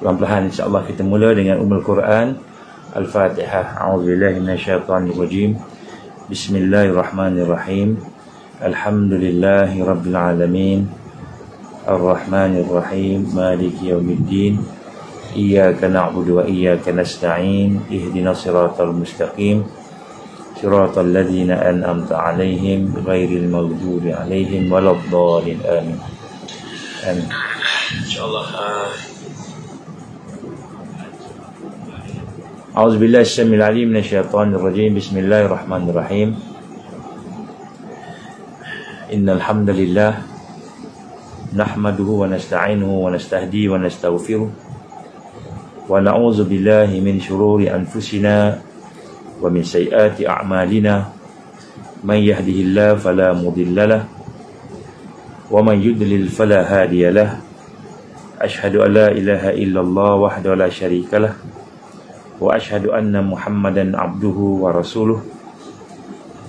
Perlahan-lahan insya-Allah kita mula dengan Ummul Quran Al-Fatihah. A'udzubillahi minasyaitonir rajim. Bismillahirrahmanirrahim. Alhamdulillahi rabbil alamin. Ar-Rahmanir Rahim. Maliki yaumiddin. Iyyaka na'budu wa iyyaka nasta'in. Ihdinas siratal mustaqim. Siratal ladzina an'amta 'alaihim ghairil maghdubi 'alaihim waladdallin. Amin. Amin. Insyaallah. A'udzubillahi syamil 'alim minasyaitonir rajim. Bismillahirrahmanirrahim. Innal hamdalillah nahmaduhu wa nasta'inuhu wa nastahdi wa nastaghfiruh wa na'udzu billahi min shururi anfusina wa min sayyiati a'malina. Man yahdihillahu fala mudilla lahu wa man yudlil fala hadiya lahu. Asyhadu an la ilaha illallah wahdahu la syarika lah wa asyhadu anna Muhammadan abduhu wa rasuluh.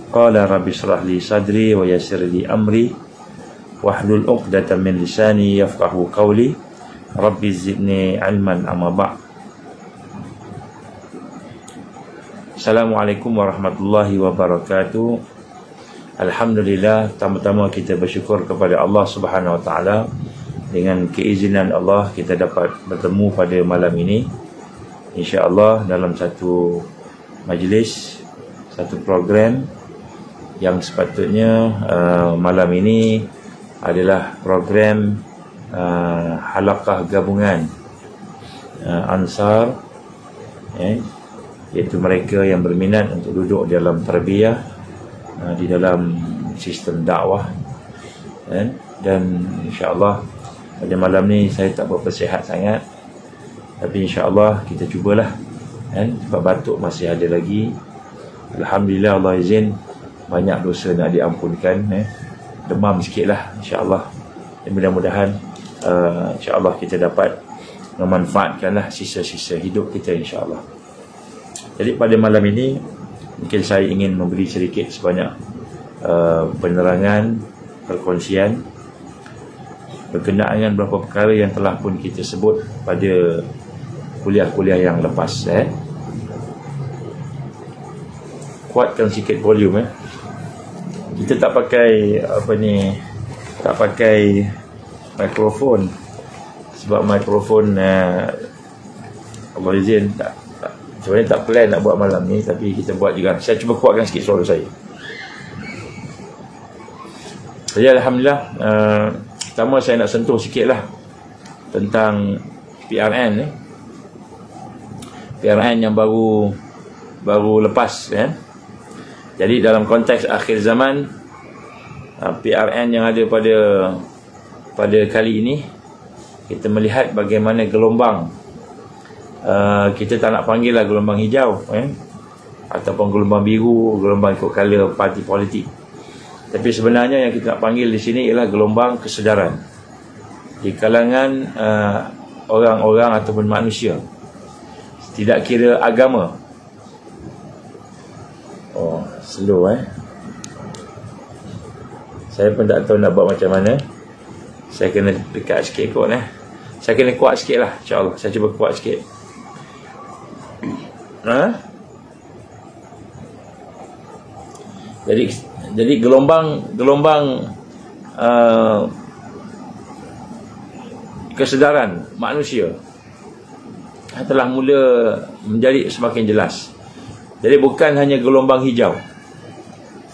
Qala rabbi shrah li sadri wa yassir li amri wahlul 'uqdatam min lisani yafqahu qawli. Rabbi zidni ilman amma ba'd. Assalamualaikum warahmatullahi wabarakatuh. Alhamdulillah, pertama-tama kita bersyukur kepada Allah Subhanahu wa taala. Dengan keizinan Allah kita dapat bertemu pada malam ini, insya-Allah dalam satu majlis, satu program yang sepatutnya malam ini adalah program halaqah gabungan Ansar, iaitu mereka yang berminat untuk duduk dalam tarbiyah di dalam sistem dakwah, dan insya-Allah pada malam ni saya tak berapa sihat sangat, tapi insya-Allah kita cubalah, sebab batuk masih ada lagi. Alhamdulillah, Allah izin banyak dosa nak diampunkan, demam sikit lah insya-Allah. Dan mudah-mudahan insya-Allah kita dapat memanfaatkanlah sisa-sisa hidup kita insya-Allah. Jadi pada malam ini mungkin saya ingin memberi sedikit sebanyak penerangan, perkongsian berkenaan dengan beberapa perkara yang telah pun kita sebut pada kuliah-kuliah yang lepas. Kuatkan sikit volume. Kita tak pakai tak pakai mikrofon, sebab mikrofon Allah izin sebenarnya tak plan nak buat malam ni, tapi kita buat juga. Saya cuba kuatkan sikit suara saya. Jadi alhamdulillah, pertama saya nak sentuh sikit lah tentang PRN PRN yang baru lepas, Jadi dalam konteks akhir zaman, PRN yang ada pada kali ini, kita melihat bagaimana gelombang, kita tak nak panggil lah gelombang hijau, ataupun gelombang biru, gelombang ikut color parti politik. Tapi sebenarnya yang kita nak panggil di sini ialah gelombang kesedaran di kalangan orang-orang ataupun manusia, tidak kira agama. Oh, slow Saya pun tak tahu nak buat macam mana. Saya kena dekat sikit kot Saya kena kuat sikit lah, insya-Allah. Saya cuba kuat sikit. Jadi gelombang kesedaran manusia telah mula menjadi semakin jelas. Jadi bukan hanya gelombang hijau,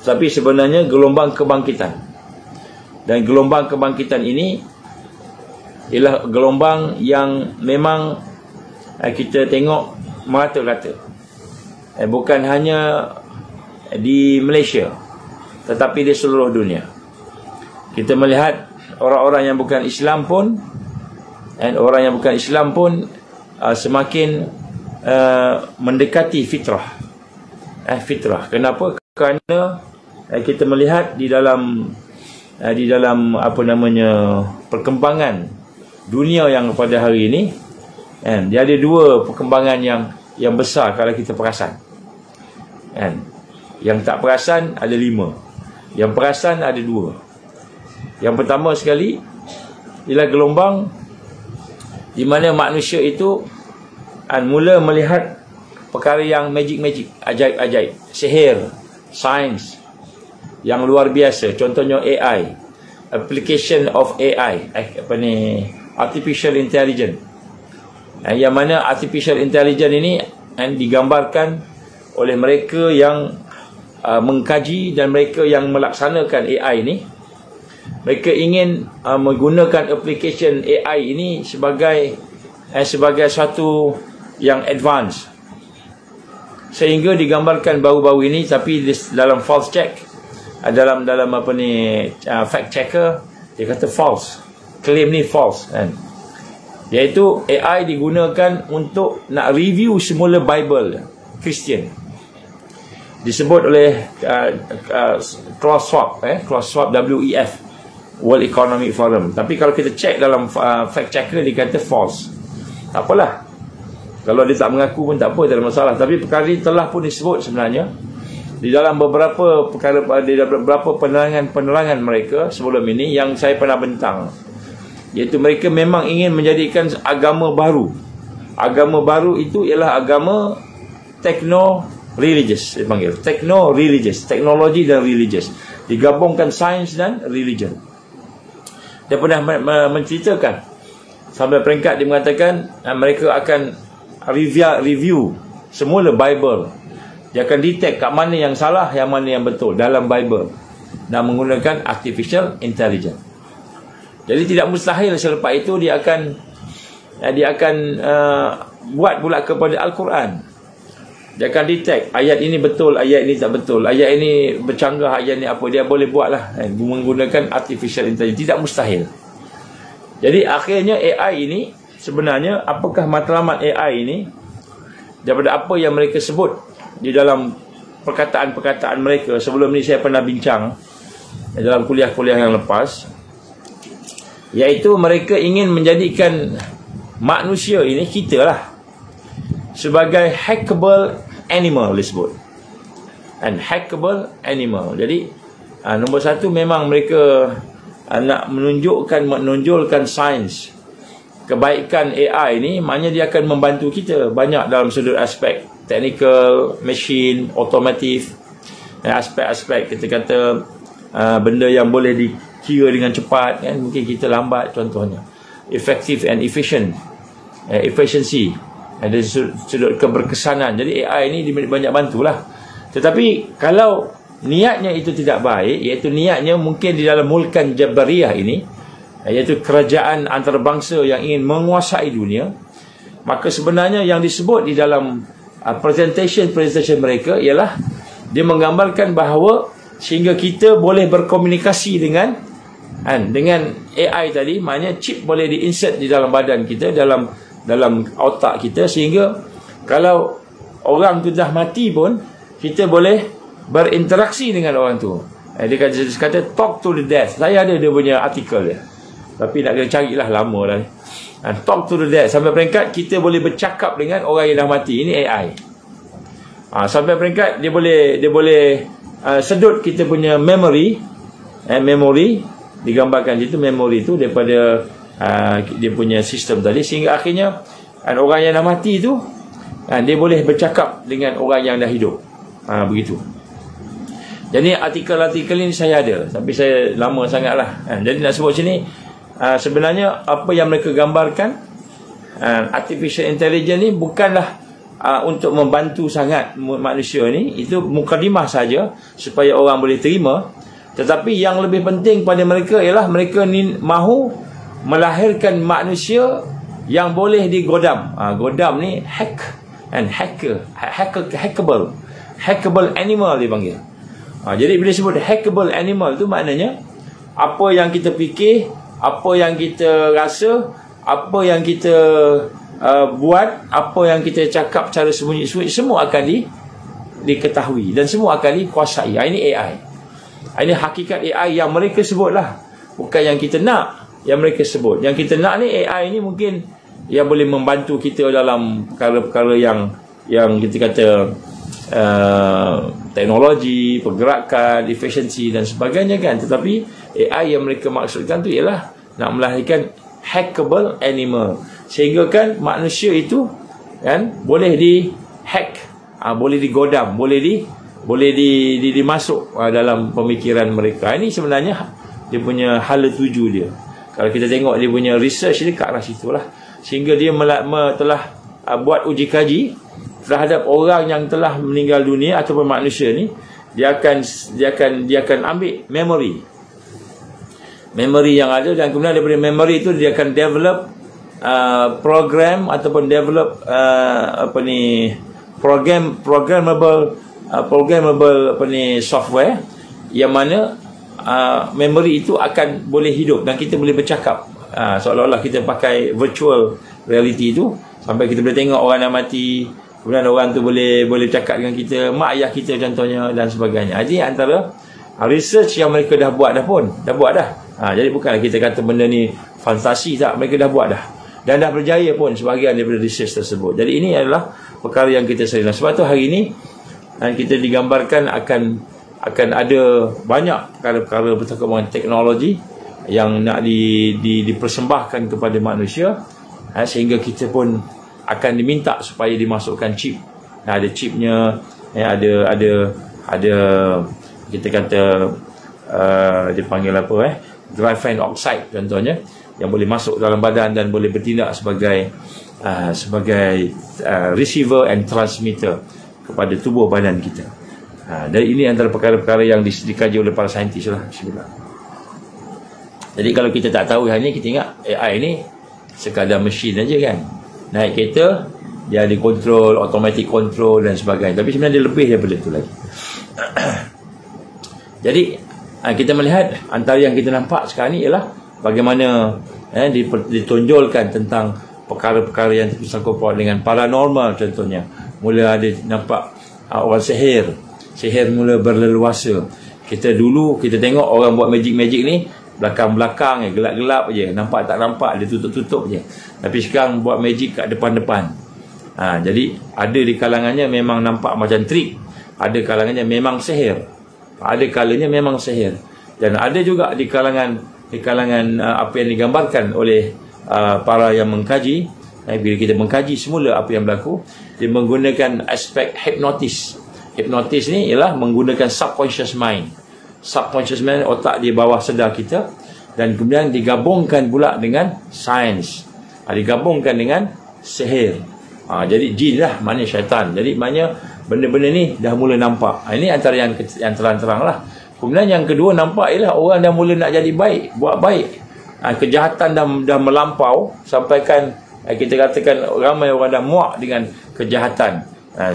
tapi sebenarnya gelombang kebangkitan. Dan gelombang kebangkitan ini ialah gelombang yang memang kita tengok merata-rata, bukan hanya di Malaysia, tetapi di seluruh dunia. Kita melihat orang-orang yang bukan Islam pun, semakin mendekati fitrah. Kenapa? Kerana kita melihat di dalam perkembangan dunia yang pada hari ini, dia ada dua perkembangan yang besar kalau kita perasan. Yang tak perasan ada 5, yang perasan ada 2. Yang pertama sekali ialah gelombang di mana manusia itu mula melihat perkara yang magic-magic, ajaib-ajaib, sihir, sains yang luar biasa. Contohnya AI, application of AI, artificial intelligence. Yang mana artificial intelligence ini digambarkan oleh mereka yang mengkaji dan mereka yang melaksanakan AI ini. Mereka ingin menggunakan application AI ini sebagai satu yang advance, sehingga digambarkan baru-baru ini, tapi dalam false check, dalam fact checker, dia kata false, claim ni false kan. Iaitu AI digunakan untuk nak review semula Bible Kristian. Disebut oleh Klaus Schwab, WEF, World Economic Forum. Tapi kalau kita check dalam fact checker, dia kata false. Tak apalah, kalau dia tak mengaku pun tak apa, tak ada masalah. Tapi perkara ini telah pun disebut sebenarnya di dalam beberapa perkara, di dalam beberapa penerangan mereka sebelum ini yang saya pernah bentang, iaitu mereka memang ingin menjadikan agama baru. Agama baru itu ialah agama techno-religious, dipanggil techno-religious, teknologi dan religious, digabungkan sains dan religion. Dia pernah menceritakan sampai peringkat dia mengatakan mereka akan review semula Bible. Dia akan detect kat mana yang salah, yang mana yang betul dalam Bible, dan menggunakan artificial intelligence. Jadi tidak mustahil selepas itu dia akan buat pula kepada Al-Quran. Dia akan detect ayat ini betul, ayat ini tak betul, ayat ini bercanggah, ayat ini apa. Dia boleh buat lah menggunakan artificial intelligence. Tidak mustahil. Jadi akhirnya AI ini sebenarnya, apakah matlamat AI ini daripada apa yang mereka sebut di dalam perkataan-perkataan mereka. Sebelum ni saya pernah bincang dalam kuliah-kuliah yang lepas, iaitu mereka ingin menjadikan manusia ini, kita lah, sebagai hackable animal disebut. And hackable animal. Jadi nombor satu, memang mereka nak menonjolkan sains, kebaikan AI ni. Maknanya dia akan membantu kita banyak dalam sudut aspek technical, machine, automotive, aspek-aspek kita kata benda yang boleh dikira dengan cepat kan, mungkin kita lambat. Contohnya effective and efficient, efficiency, ada sudut keberkesanan. Jadi AI ni banyak bantulah. Tetapi kalau niatnya itu tidak baik, iaitu niatnya mungkin di dalam mulkan Jabariyah ini, iaitu kerajaan antarabangsa yang ingin menguasai dunia, maka sebenarnya yang disebut di dalam presentation mereka ialah dia menggambarkan bahawa sehingga kita boleh berkomunikasi dengan AI tadi. Maknanya chip boleh diinsert di dalam badan kita, dalam otak kita, sehingga kalau orang tu dah mati pun kita boleh berinteraksi dengan orang tu. Dia kata talk to the death. Saya ada dia punya artikel dia, tapi nak kena carilah, lama dah. Talk to the death, sampai peringkat kita boleh bercakap dengan orang yang dah mati. Ini AI. Sampai peringkat dia boleh sedut kita punya memory, digambarkan situ memory tu daripada dia punya sistem tadi, sehingga akhirnya orang yang dah mati tu dia boleh bercakap dengan orang yang dah hidup. Begitu. Jadi artikel-artikel ini saya ada, tapi saya lama sangatlah. Jadi nak sebut sini, sebenarnya apa yang mereka gambarkan, artificial intelligence ni bukanlah untuk membantu sangat manusia ni. Itu mukadimah saja supaya orang boleh terima. Tetapi yang lebih penting pada mereka ialah mereka ni mahu melahirkan manusia yang boleh digodam. Godam ni hackable animal dipanggil. Jadi bila sebut hackable animal tu maknanya apa yang kita fikir, apa yang kita rasa, apa yang kita buat, apa yang kita cakap cara sembunyi-sembunyi, semua akan diketahui dan semua akan dikuasai. Ini AI. Ini hakikat AI yang mereka sebutlah, bukan yang kita nak, yang mereka sebut. Yang kita nak ni, AI ni mungkin yang boleh membantu kita dalam perkara-perkara yang kita kata teknologi, pergerakan, efisiensi dan sebagainya kan. Tetapi AI yang mereka maksudkan tu ialah nak melahirkan hackable animal. sehingga kan manusia itu kan boleh di hack, boleh digodam, boleh dimasuk dalam pemikiran mereka. Ini sebenarnya dia punya hala tuju dia. Kalau kita tengok dia punya research dia kat arah situlah, sehingga dia telah buat uji kaji terhadap orang yang telah meninggal dunia ataupun manusia ni. Dia akan ambil memory yang ada, dan kemudian daripada memory itu dia akan develop program ataupun develop programmable software yang mana memory itu akan boleh hidup dan kita boleh bercakap, seolah-olah kita pakai virtual reality itu, sampai kita boleh tengok orang dah mati, kemudian orang tu boleh cakap dengan kita, mak ayah kita contohnya dan sebagainya. Jadi antara research yang mereka dah buat dah. Jadi bukanlah kita kata benda ni fantasi, tak, mereka dah buat dah, dan dah berjaya pun sebahagian daripada research tersebut. Jadi ini adalah perkara yang kita sedang. Sebab tu hari ini kita digambarkan akan ada banyak perkara-perkara berkaitan dengan teknologi yang nak dipersembahkan kepada manusia, sehingga kita pun akan diminta supaya dimasukkan chip. Ada chipnya, ada kita kata dipanggil apa, graphene oxide contohnya, yang boleh masuk dalam badan dan boleh bertindak sebagai receiver and transmitter kepada tubuh badan kita. Dan ini antara perkara-perkara yang dikaji oleh para saintis lah. Bismillah. Jadi kalau kita tak tahu yang ni, kita ingat AI ni sekadar mesin aja kan. Naik kereta, dia ada kontrol, automatic control dan sebagainya. Tapi sebenarnya dia lebih daripada itu lagi. Jadi kita melihat antara yang kita nampak sekarang ni ialah bagaimana ditonjolkan tentang perkara-perkara yang bersangkut dengan paranormal contohnya. Mula ada nampak orang sihir mula berleluasa. Kita tengok orang buat magic ni belakang-belakang, gelap-gelap je, nampak tak nampak, dia tutup-tutup je. Tapi sekarang buat magic kat depan-depan. Jadi ada di kalangannya memang nampak macam trik, ada kalangannya memang sihir, ada kalanya memang sihir, dan ada juga di kalangan apa yang digambarkan oleh para yang mengkaji. Bila kita mengkaji semula apa yang berlaku, dia menggunakan aspek hipnotis. Hipnotis ni ialah menggunakan subconscious mind. Subconscious mind, otak di bawah sedar kita, dan kemudian digabungkan pula dengan sains, digabungkan dengan sihir. Jadi jin lah, maknanya syaitan. Jadi maknanya benda-benda ni dah mula nampak. Ini antara yang terang-terang lah. Kemudian yang kedua nampak ialah orang dah mula nak jadi baik, buat baik. Kejahatan dah melampau, sampaikan kita katakan ramai orang dah muak dengan kejahatan.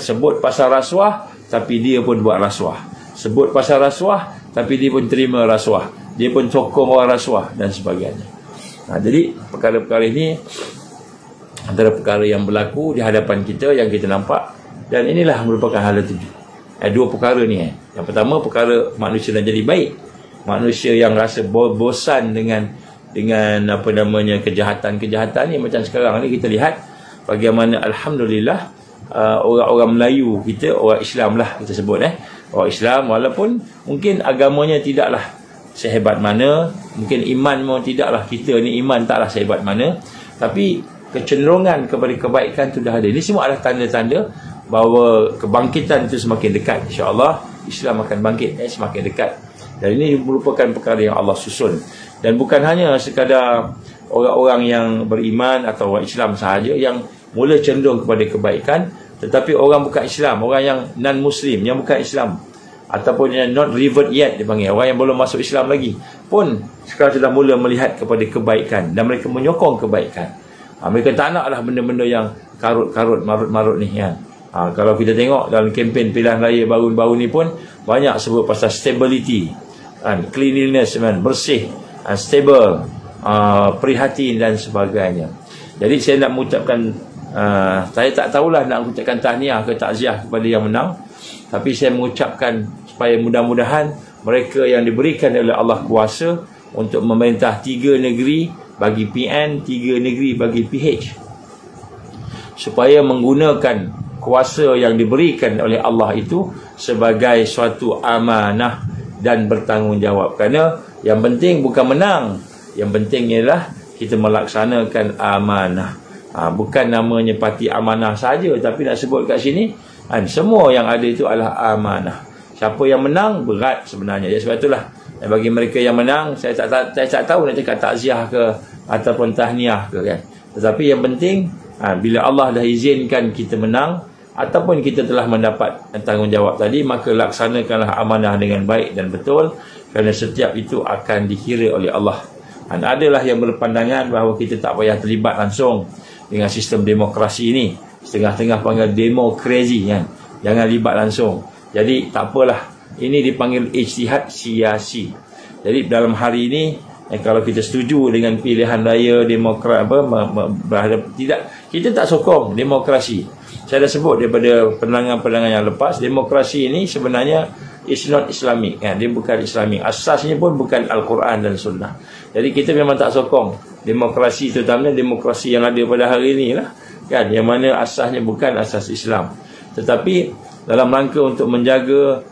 Sebut pasal rasuah, tapi dia pun buat rasuah. Sebut pasal rasuah, tapi dia pun terima rasuah, dia pun sokong orang rasuah dan sebagainya. Jadi perkara-perkara ini antara perkara yang berlaku di hadapan kita yang kita nampak, dan inilah merupakan hala tuju. Dua perkara ni. Yang pertama, perkara manusia nak jadi baik. Manusia yang rasa bosan dengan apa namanya kejahatan ni, macam sekarang ni kita lihat bagaimana alhamdulillah orang-orang Melayu kita, orang Islam lah kita sebut, orang Islam, walaupun mungkin agamanya tidaklah sehebat mana, mungkin iman pun tidaklah, kita ni iman taklah sehebat mana, tapi kecenderungan kepada kebaikan tu dah ada. Ini semua adalah tanda-tanda bahawa kebangkitan itu semakin dekat. InsyaAllah Islam akan bangkit semakin dekat. Dan ini merupakan perkara yang Allah susun. Dan bukan hanya sekadar orang-orang yang beriman atau orang Islam sahaja yang mula cenderung kepada kebaikan, tetapi orang bukan Islam, orang yang non-Muslim, yang bukan Islam, ataupun yang not revert yet dipanggil, orang yang belum masuk Islam lagi, pun sekarang sudah mula melihat kepada kebaikan, dan mereka menyokong kebaikan. Mereka tak naklah benda-benda yang karut-karut, marut-marut ni kan. Kalau kita tengok dalam kempen pilihan raya baru-baru ni pun banyak sebut pasal stability, cleanliness, bersih, stable, prihatin dan sebagainya. Jadi saya nak mengucapkan, saya tak tahulah nak mengucapkan tahniah ke takziah kepada yang menang, tapi saya mengucapkan supaya mudah-mudahan mereka yang diberikan oleh Allah kuasa untuk memerintah 3 negeri bagi PN, 3 negeri bagi PH, supaya menggunakan kuasa yang diberikan oleh Allah itu sebagai suatu amanah dan bertanggungjawab. Kerana yang penting bukan menang, yang penting ialah kita melaksanakan amanah. Bukan namanya parti amanah saja, tapi nak sebut kat sini semua yang ada itu adalah amanah. Siapa yang menang berat sebenarnya. Jadi sebab itulah bagi mereka yang menang, saya tak tahu nak cakap takziah ke ataupun tahniah ke kan. Tetapi yang penting bila Allah dah izinkan kita menang ataupun kita telah mendapat tanggungjawab tadi, maka laksanakanlah amanah dengan baik dan betul, kerana setiap itu akan dikira oleh Allah. Adalah yang berpandangan bahawa kita tak payah terlibat langsung dengan sistem demokrasi ini. Setengah-tengah panggil demokrasi kan. Jangan libat langsung. Jadi tak apalah. Ini dipanggil ijtihad siasi. Jadi dalam hari ini kalau kita setuju dengan pilihan raya demokrat tidak, kita tak sokong demokrasi. Saya dah sebut daripada penangan-penangan yang lepas, demokrasi ini sebenarnya is not Islamic kan? Dia bukan Islamic. Asasnya pun bukan Al-Quran dan Sunnah. Jadi kita memang tak sokong demokrasi, terutamanya demokrasi yang ada pada hari ini lah kan, yang mana asasnya bukan asas Islam. Tetapi dalam rangka untuk menjaga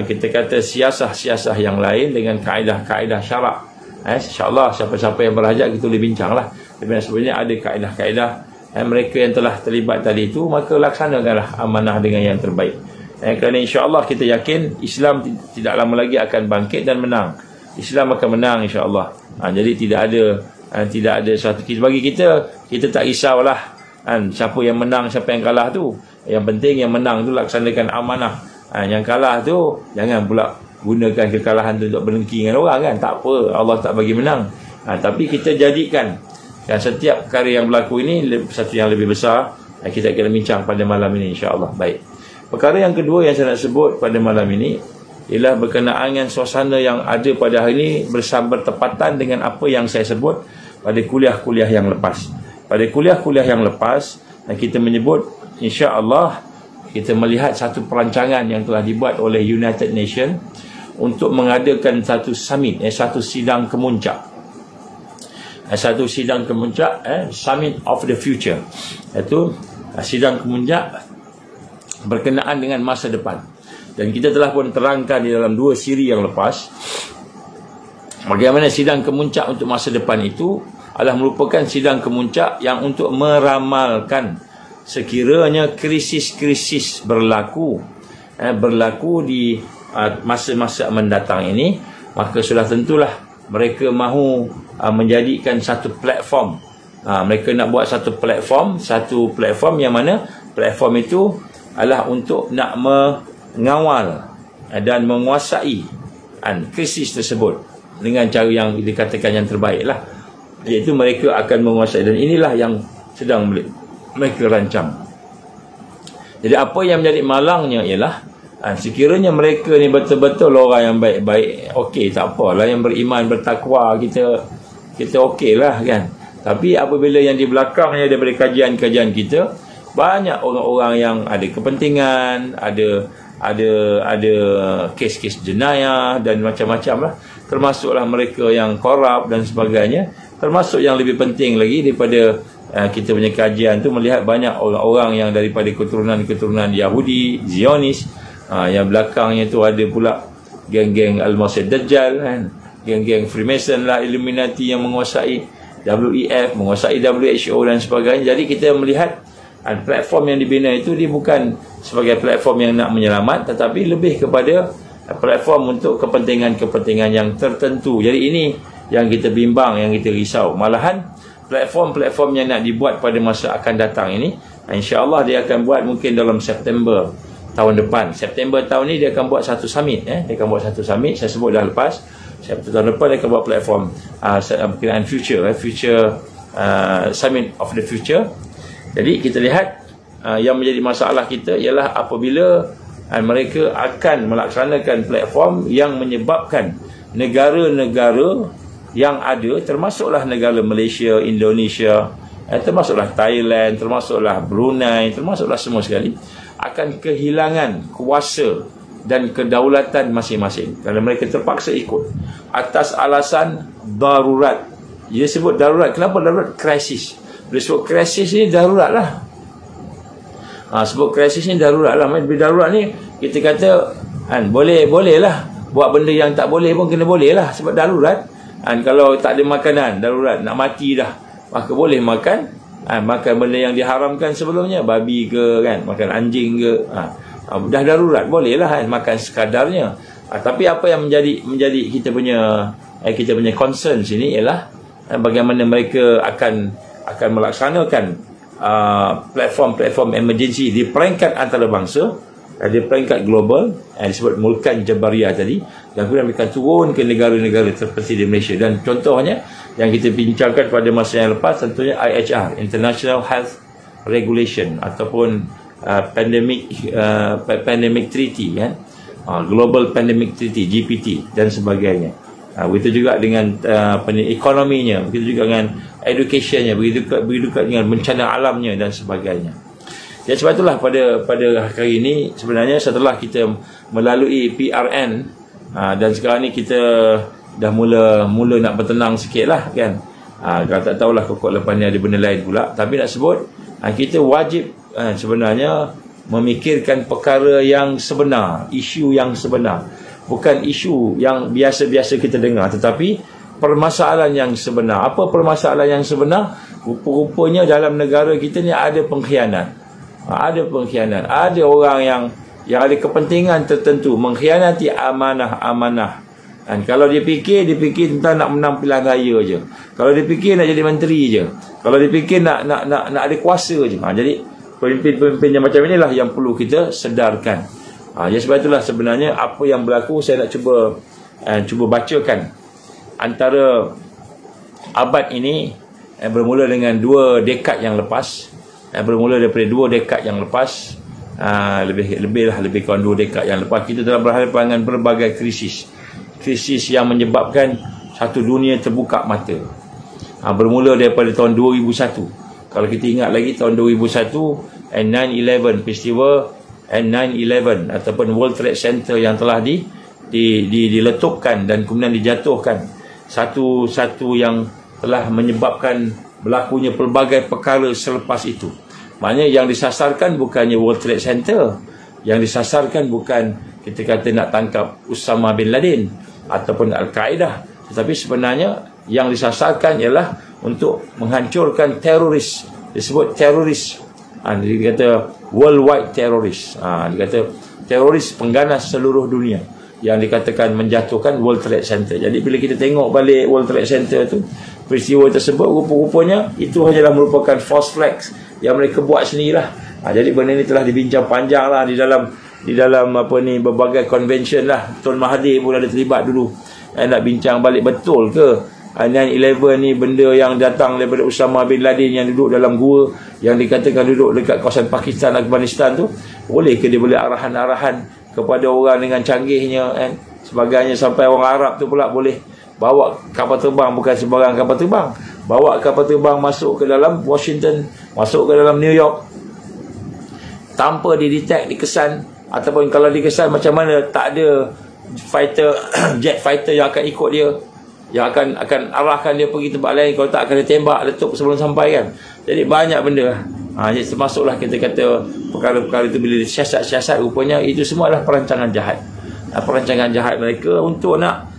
kita kata siasah-siasah yang lain dengan kaedah-kaedah syarak, insyaAllah siapa-siapa yang berhajat kita boleh bincang lah. Tapi sebenarnya ada kaedah-kaedah mereka yang telah terlibat tadi itu, maka laksanakanlah amanah dengan yang terbaik. Kerana insyaAllah kita yakin Islam tidak lama lagi akan bangkit dan menang. Islam akan menang insyaAllah. Jadi tidak ada satu, bagi kita tak risaulah siapa yang menang, siapa yang kalah tu. Yang penting yang menang tu laksanakan amanah. Yang kalah tu jangan pula gunakan kekalahan tu untuk berdengki dengan orang kan. Tak apa, Allah tak bagi menang. Tapi kita jadikan setiap perkara yang berlaku ini satu yang lebih besar. Kita akan bincang pada malam ini insyaAllah. Baik. Perkara yang kedua yang saya nak sebut pada malam ini ialah berkenaan dengan suasana yang ada pada hari ini bertepatan dengan apa yang saya sebut pada kuliah-kuliah yang lepas. Pada kuliah-kuliah yang lepas, kita menyebut insya-Allah kita melihat satu perancangan yang telah dibuat oleh United Nations untuk mengadakan satu summit, satu sidang kemuncak. Satu sidang kemuncak, Summit of the Future. Itu sidang kemuncak berkenaan dengan masa depan. Dan kita telah pun terangkan di dalam 2 siri yang lepas bagaimana sidang kemuncak untuk masa depan itu adalah merupakan sidang kemuncak yang untuk meramalkan sekiranya krisis-krisis berlaku di masa-masa mendatang ini, maka sudah tentulah mereka mahu menjadikan satu platform. Mereka nak buat satu platform yang mana platform itu adalah untuk nak mengawal dan menguasai krisis tersebut dengan cara yang dikatakan yang terbaik lah, iaitu mereka akan menguasai. Dan inilah yang sedang mereka rancang. Jadi apa yang menjadi malangnya ialah sekiranya mereka ni betul-betul orang yang baik-baik, okey, tak apalah, yang beriman, bertakwa, kita okey lah kan. Tapi apabila yang di belakangnya daripada kajian-kajian kita, banyak orang-orang yang ada kepentingan, ada kes-kes jenayah dan macam-macam lah, termasuklah mereka yang korup dan sebagainya. Termasuk yang lebih penting lagi daripada kita punya kajian tu, melihat banyak orang-orang yang daripada keturunan Yahudi, Zionis, yang belakangnya tu ada pula geng-geng Al-Masih Dajjal kan, geng-geng Freemason lah, Illuminati yang menguasai WEF, menguasai WHO dan sebagainya. Jadi kita melihat platform yang dibina itu dia bukan sebagai platform yang nak menyelamat, tetapi lebih kepada platform untuk kepentingan-kepentingan yang tertentu. Jadi ini yang kita bimbang, yang kita risau. Malahan platform-platform yang nak dibuat pada masa akan datang ini, insya-Allah dia akan buat mungkin dalam September tahun depan. September tahun ni dia akan buat satu summit. Dia akan buat satu summit, saya sebut dah lepas. September tahun depan dia akan buat platform berkenaan future Summit of the Future. Jadi kita lihat yang menjadi masalah kita ialah apabila mereka akan melaksanakan platform yang menyebabkan negara-negara yang ada, termasuklah negara Malaysia, Indonesia, termasuklah Thailand, termasuklah Brunei, termasuklah semua sekali, akan kehilangan kuasa dan kedaulatan masing-masing kerana mereka terpaksa ikut atas alasan darurat. Dia sebut darurat. Kenapa darurat? Krisis. Dia sebut krisis ni darurat lah. Sebut krisis ni darurat lah. Darurat ni kita kata boleh lah buat benda yang tak boleh pun kena boleh lah, sebab darurat. Kalau tak ada makanan, darurat, nak mati dah, maka boleh makan makan benda yang diharamkan sebelumnya, babi ke kan, makan anjing ke, dah darurat bolehlah kan, makan sekadarnya. Tapi apa yang menjadi kita punya concern sini ialah bagaimana mereka akan melaksanakan platform emergency di peringkat antarabangsa, di peringkat global, disebut Mulkan Jabariyah tadi, dan kemudian mereka turun ke negara-negara seperti di Malaysia. Dan contohnya yang kita bincangkan pada masa yang lepas tentunya IHR, International Health Regulation, ataupun Pandemic Treaty kan, Global Pandemic Treaty GPT dan sebagainya. Begitu juga dengan ekonominya, begitu juga dengan educationnya, begitu juga dengan bencana alamnya dan sebagainya. Ya, sebab itulah pada hari ini sebenarnya setelah kita melalui PRN, dan sekarang ni kita dah mula nak bertenang sikit lah kan. Kalau tak tahulah kok lepas ni ada benda lain pula. Tapi nak sebut, kita wajib sebenarnya memikirkan perkara yang sebenar, isu yang sebenar. Bukan isu yang biasa-biasa kita dengar, tetapi permasalahan yang sebenar. Apa permasalahan yang sebenar? Rupa-rupanya dalam negara kita ni ada pengkhianat. Ada pengkhianat. Ada orang yang ada kepentingan tertentu mengkhianati amanah-amanah. Dan kalau dia fikir tentang nak menang pilihan raya je. Kalau dia fikir nak jadi menteri je. Kalau dia fikir nak ada kuasa je. Jadi pemimpin-pemimpin yang macam inilah yang perlu kita sedarkan. Jadi sebab itulah sebenarnya apa yang berlaku, saya nak cuba bacakan antara abad ini, bermula dengan 2 dekad yang lepas. Bermula daripada 2 dekad yang lepas, lebih kurang 2 dekad yang lepas, kita telah berhadapan dengan berbagai krisis yang menyebabkan satu dunia terbuka mata. Bermula daripada tahun 2001. Kalau kita ingat lagi tahun 2001, 9/11 peristiwa 9/11 ataupun World Trade Center yang telah diletupkan dan kemudian dijatuhkan, satu yang telah menyebabkan berlakunya pelbagai perkara selepas itu. Maknanya yang disasarkan bukannya World Trade Center, yang disasarkan bukan kita kata nak tangkap Osama bin Laden ataupun Al-Qaeda, tetapi sebenarnya yang disasarkan ialah untuk menghancurkan teroris. Disebut teroris, dia kata worldwide teroris. Dia kata teroris pengganas seluruh dunia yang dikatakan menjatuhkan World Trade Center. Jadi bila kita tengok balik World Trade Center tu, peristiwa tersebut rupa-rupanya itu hanyalah merupakan false flags yang mereka buat sendirilah. Jadi benda ni telah dibincang panjang lah di dalam berbagai convention lah. Tun Mahathir pun ada terlibat dulu. Nak bincang balik betul ke 9/11 ni benda yang datang daripada Osama bin Laden yang duduk dalam gua, yang dikatakan duduk dekat kawasan Pakistan, Afghanistan tu, boleh ke dia boleh arahan-arahan kepada orang dengan canggihnya kan, sebagainya, sampai orang Arab tu pula boleh bawa kapal terbang, bukan sembarang kapal terbang, bawa kapal terbang masuk ke dalam Washington, masuk ke dalam New York tanpa didetect, dikesan, ataupun kalau dikesan macam mana tak ada fighter jet fighter yang akan ikut dia, yang akan arahkan dia pergi tempat lain. Kalau tak akan dia tembak, letup sebelum sampai kan. Jadi banyak benda. Jadi termasuklah kita kata perkara-perkara itu bila siasat-siasat, rupanya itu semua adalah perancangan jahat. Perancangan jahat mereka untuk nak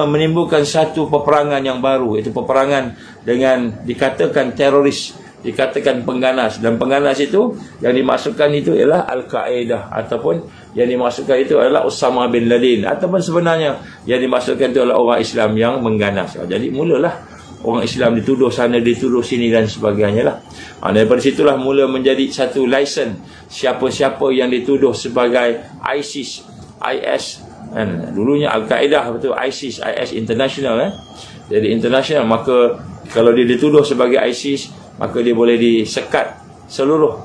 menimbulkan satu peperangan yang baru, iaitu peperangan dengan dikatakan teroris, dikatakan pengganas. Dan pengganas itu yang dimasukkan itu ialah Al-Qaeda, ataupun yang dimasukkan itu adalah Osama bin Laden, ataupun sebenarnya yang dimasukkan itu adalah orang Islam yang mengganas. Jadi mulalah orang Islam dituduh sana, dituduh sini dan sebagainya lah. Daripada situlah mula menjadi satu lesen siapa-siapa yang dituduh sebagai ISIS, IS kan? Dulunya Al-Qaeda, betul, ISIS international jadi international. Maka kalau dia dituduh sebagai ISIS, maka dia boleh disekat seluruh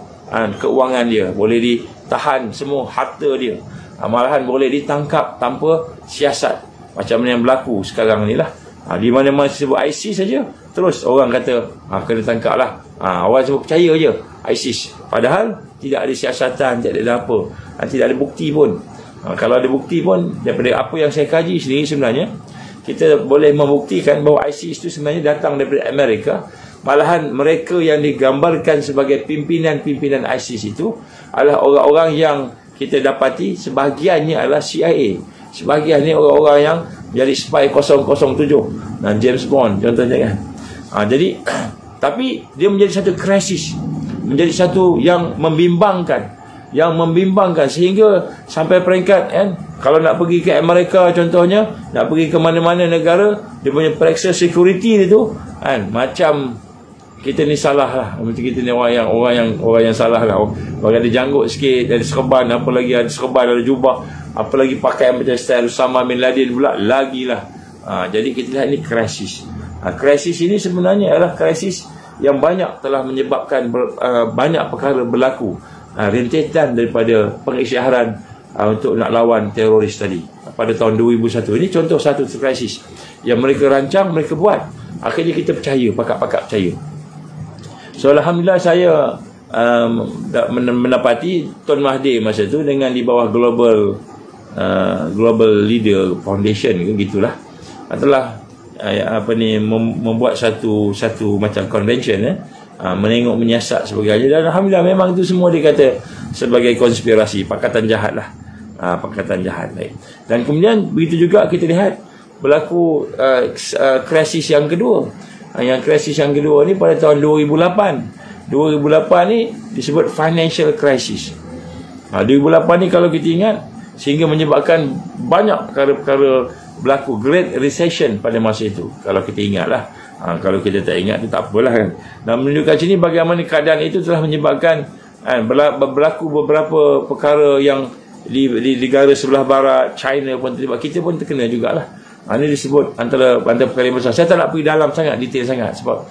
keuangan dia, boleh ditahan semua harta dia, malahan boleh ditangkap tanpa siasat, macam mana yang berlaku sekarang ni lah. Di mana-mana sebut ISIS saja, terus orang kata kena tangkap lah. Orang semua percaya je ISIS, padahal tidak ada siasatan, tidak ada apa, tidak ada bukti pun. Kalau ada bukti pun, daripada apa yang saya kaji sendiri, sebenarnya kita boleh membuktikan bahawa ISIS itu sebenarnya datang daripada Amerika. Malahan mereka yang digambarkan sebagai pimpinan-pimpinan ISIS itu adalah orang-orang yang kita dapati sebahagiannya adalah CIA. Sebahagian ni orang-orang yang jadi spy 007 dan James Bond contohnya kan. Jadi Tapi dia menjadi satu krisis, menjadi satu yang membimbangkan, sehingga sampai peringkat kalau nak pergi ke Amerika contohnya, nak pergi ke mana-mana negara, dia punya periksa security dia tu macam kita ni salah lah, macam kita ni orang yang salah lah. Orang ada janggut sikit, ada serban, apa lagi ada serban, ada jubah, apa lagi pakaian macam style Osama bin Laden pula, lagilah. Jadi kita lihat ini krisis. Krisis ini sebenarnya adalah krisis yang banyak telah menyebabkan banyak perkara berlaku, rentetan daripada pengisytiharan untuk nak lawan teroris tadi pada tahun 2001. Ini contoh satu krisis yang mereka rancang, mereka buat, akhirnya kita percaya, pakat-pakat percaya. So alhamdulillah saya mendapati Tun Mahathir masa tu dengan di bawah Global Leader Foundation gitulah, telah membuat satu macam convention menengok, menyiasat sebagainya, dan alhamdulillah memang itu semua dikata sebagai konspirasi, pakatan jahat lah, pakatan jahat. Dan kemudian begitu juga kita lihat berlaku krisis yang kedua. Yang krisis yang kedua ni pada tahun 2008 ni disebut financial crisis. 2008 ni kalau kita ingat, sehingga menyebabkan banyak perkara-perkara berlaku, Great Recession pada masa itu, kalau kita ingatlah. Kalau kita tak ingat tu tak apalah kan. Dan menunjukkan sini bagaimana keadaan itu telah menyebabkan berlaku beberapa perkara yang di negara sebelah barat, China pun terlibat, kita pun terkena jugalah. Ini disebut antara perkara yang besar. Saya tak nak pergi dalam sangat, detail sangat, sebab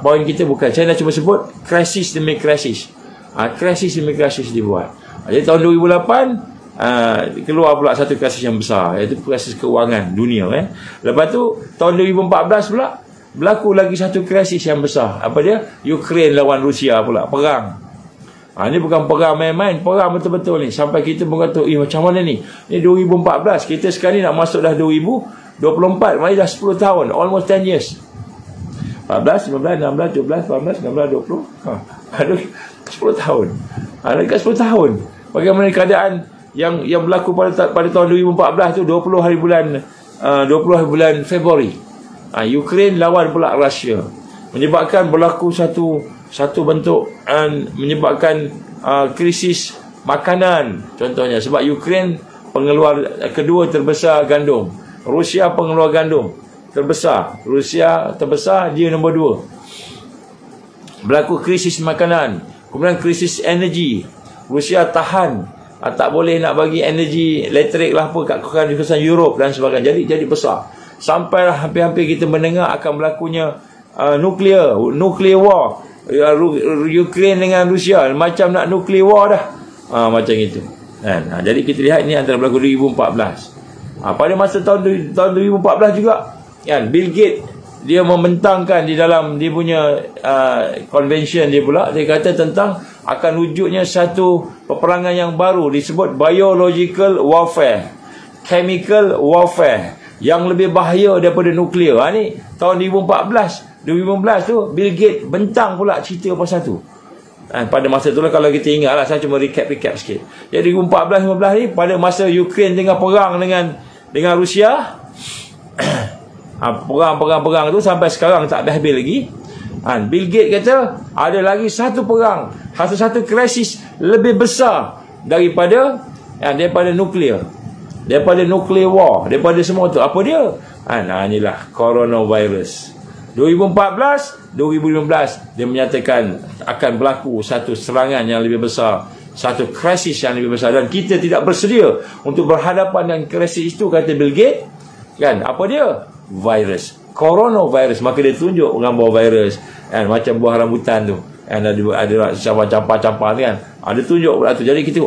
poin kita bukan, saya nak cuma sebut krisis demi krisis. Krisis demi krisis dibuat. Jadi tahun 2008 keluar pula satu krisis yang besar, iaitu krisis keuangan dunia. Lepas tu tahun 2014 pula berlaku lagi satu krisis yang besar. Apa dia? Ukraine lawan Rusia pula, perang. Ini bukan perang main-main, perang betul-betul ni. Sampai kita pun kata, macam mana ni? Ni 2014, kita sekarang ni nak masuk dah 2024, maknanya dah 10 tahun, almost 10 years. 14, 15, 16, 17, 18, 19, 20. Aduh, 10 tahun. Dekat 10 tahun. Bagaimana keadaan yang berlaku pada tahun 2014 tu, 20 hari bulan Februari. Ukraine lawan pula Rusia, menyebabkan berlaku satu bentuk menyebabkan krisis makanan contohnya, sebab Ukraine pengeluar kedua terbesar gandum, Rusia pengeluar gandum terbesar, Rusia terbesar, dia nombor 2. Berlaku krisis makanan, kemudian krisis energi, Rusia tahan, tak boleh nak bagi energi elektrik lah apa kat kawasan Europe dan sebagainya. Jadi besar, sampai hampir-hampir kita mendengar akan berlakunya nuclear war, Ukraine dengan Rusia, macam nak nuclear war dah, macam itu kan. Jadi kita lihat ini antara berlaku 2014. Pada masa tahun 2014 juga kan, Bill Gates dia membentangkan di dalam dia punya convention dia pula, dia kata tentang akan wujudnya satu peperangan yang baru disebut biological warfare, chemical warfare, yang lebih bahaya daripada nuklear. Ni tahun 2015 tu Bill Gates bentang pula cerita pasal tu. Pada masa itulah, kalau kita ingat lah, saya cuma recap sikit. Jadi 2014-15 ni pada masa Ukraine tengah perang dengan Rusia, perang tu sampai sekarang tak habis lagi. Bill Gates kata ada lagi satu perang, satu krisis lebih besar daripada nuklear, daripada nuclear war, daripada semua tu. Apa dia? Inilah coronavirus. 2014, 2015 dia menyatakan akan berlaku satu serangan yang lebih besar, satu krisis yang lebih besar, dan kita tidak bersedia untuk berhadapan dengan krisis itu, kata Bill Gates kan. Apa dia? Virus, coronavirus. Maka dia tunjuk gambar virus macam buah rambutan tu ada campur-campur kan, ada tunjuk pula tu. Jadi kita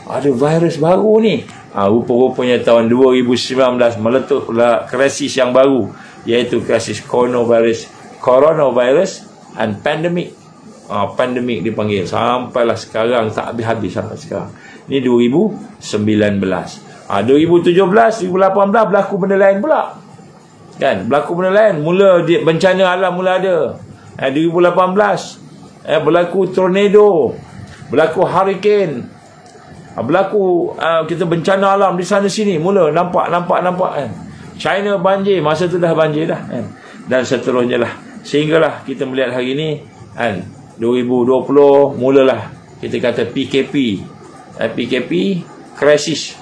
ada virus baru ni. Rupa-rupanya tahun 2019 meletup pula krisis yang baru, iaitu krisis coronavirus and pandemic. Pandemik dipanggil, sampailah sekarang, tak habis-habis sampai sekarang. Ini 2019. 2017, 2018 berlaku benda lain pula kan, berlaku benda lain. Mula bencana alam mula ada. 2018 berlaku tornado, berlaku hurricane, berlaku kita bencana alam di sana sini, mula nampak kan. China banjir, masa tu dah banjir dah kan, dan seterusnya lah. sehinggalah kita melihat hari ini kan, 2020 mulalah kita kata PKP, krisis,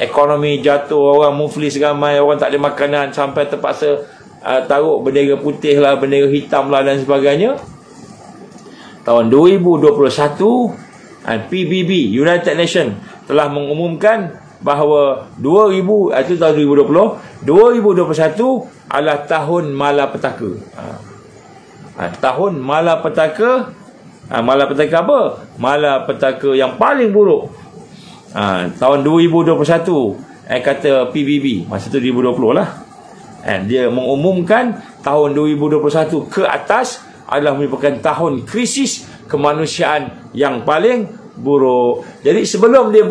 ekonomi jatuh, orang muflis ramai, orang tak ada makanan, sampai terpaksa taruh bendera putih lah, bendera hitam lah dan sebagainya. Tahun 2021 PBB, United Nations telah mengumumkan bahawa itu tahun 2021 adalah tahun malapetaka. Tahun malapetaka. Malapetaka apa? Malapetaka yang paling buruk. Tahun 2021 kata PBB, masa tu 2020 lah. Dia mengumumkan tahun 2021 ke atas adalah merupakan tahun krisis kemanusiaan yang paling buruk. Jadi sebelum dia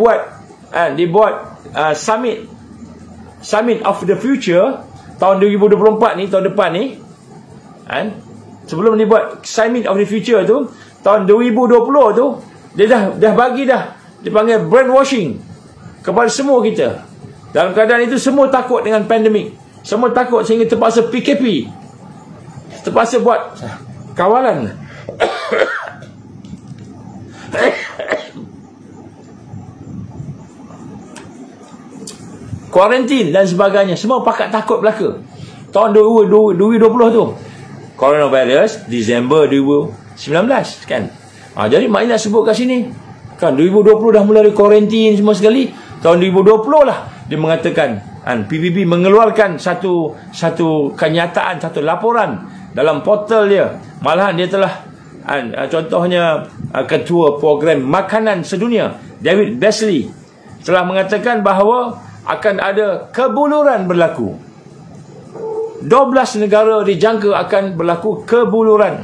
buat Summit of the Future tahun 2024 ni, tahun depan ni, sebelum dia buat Summit of the Future tu tahun 2020 tu, dia dah bagi dah, dia panggil brainwashing kepada semua kita. Dalam keadaan itu semua takut dengan pandemik, semua takut sehingga terpaksa PKP, terpaksa buat kawalan. Kuarantin dan sebagainya, semua pakat takut belaka. Tahun 2020 tu coronavirus, Disember 2019 kan. Jadi maknanya nak sebut kat sini kan, 2020 dah mula kuarantin semua sekali. Tahun 2020 lah dia mengatakan, PBB mengeluarkan satu kenyataan, satu laporan dalam portal dia. Malahan dia telah contohnya ketua program makanan sedunia David Beasley telah mengatakan bahawa akan ada kebuluran berlaku. 12 negara dijangka akan berlaku kebuluran.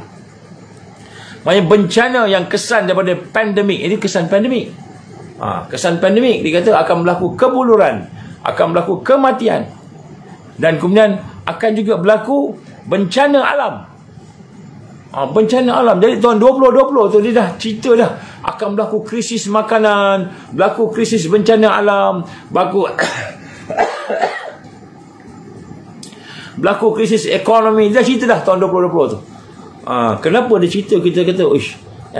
Maksudnya bencana yang kesan daripada pandemik. Ini kesan pandemik. Kesan pandemik dikata akan berlaku kebuluran, akan berlaku kematian, dan kemudian akan juga berlaku bencana alam. Bencana alam. Jadi tahun 2020 tu dia dah cerita dah akan berlaku krisis makanan, berlaku krisis bencana alam, berlaku krisis ekonomi. Dia dah cerita dah tahun 2020 tu. Kenapa dia cerita, kita kata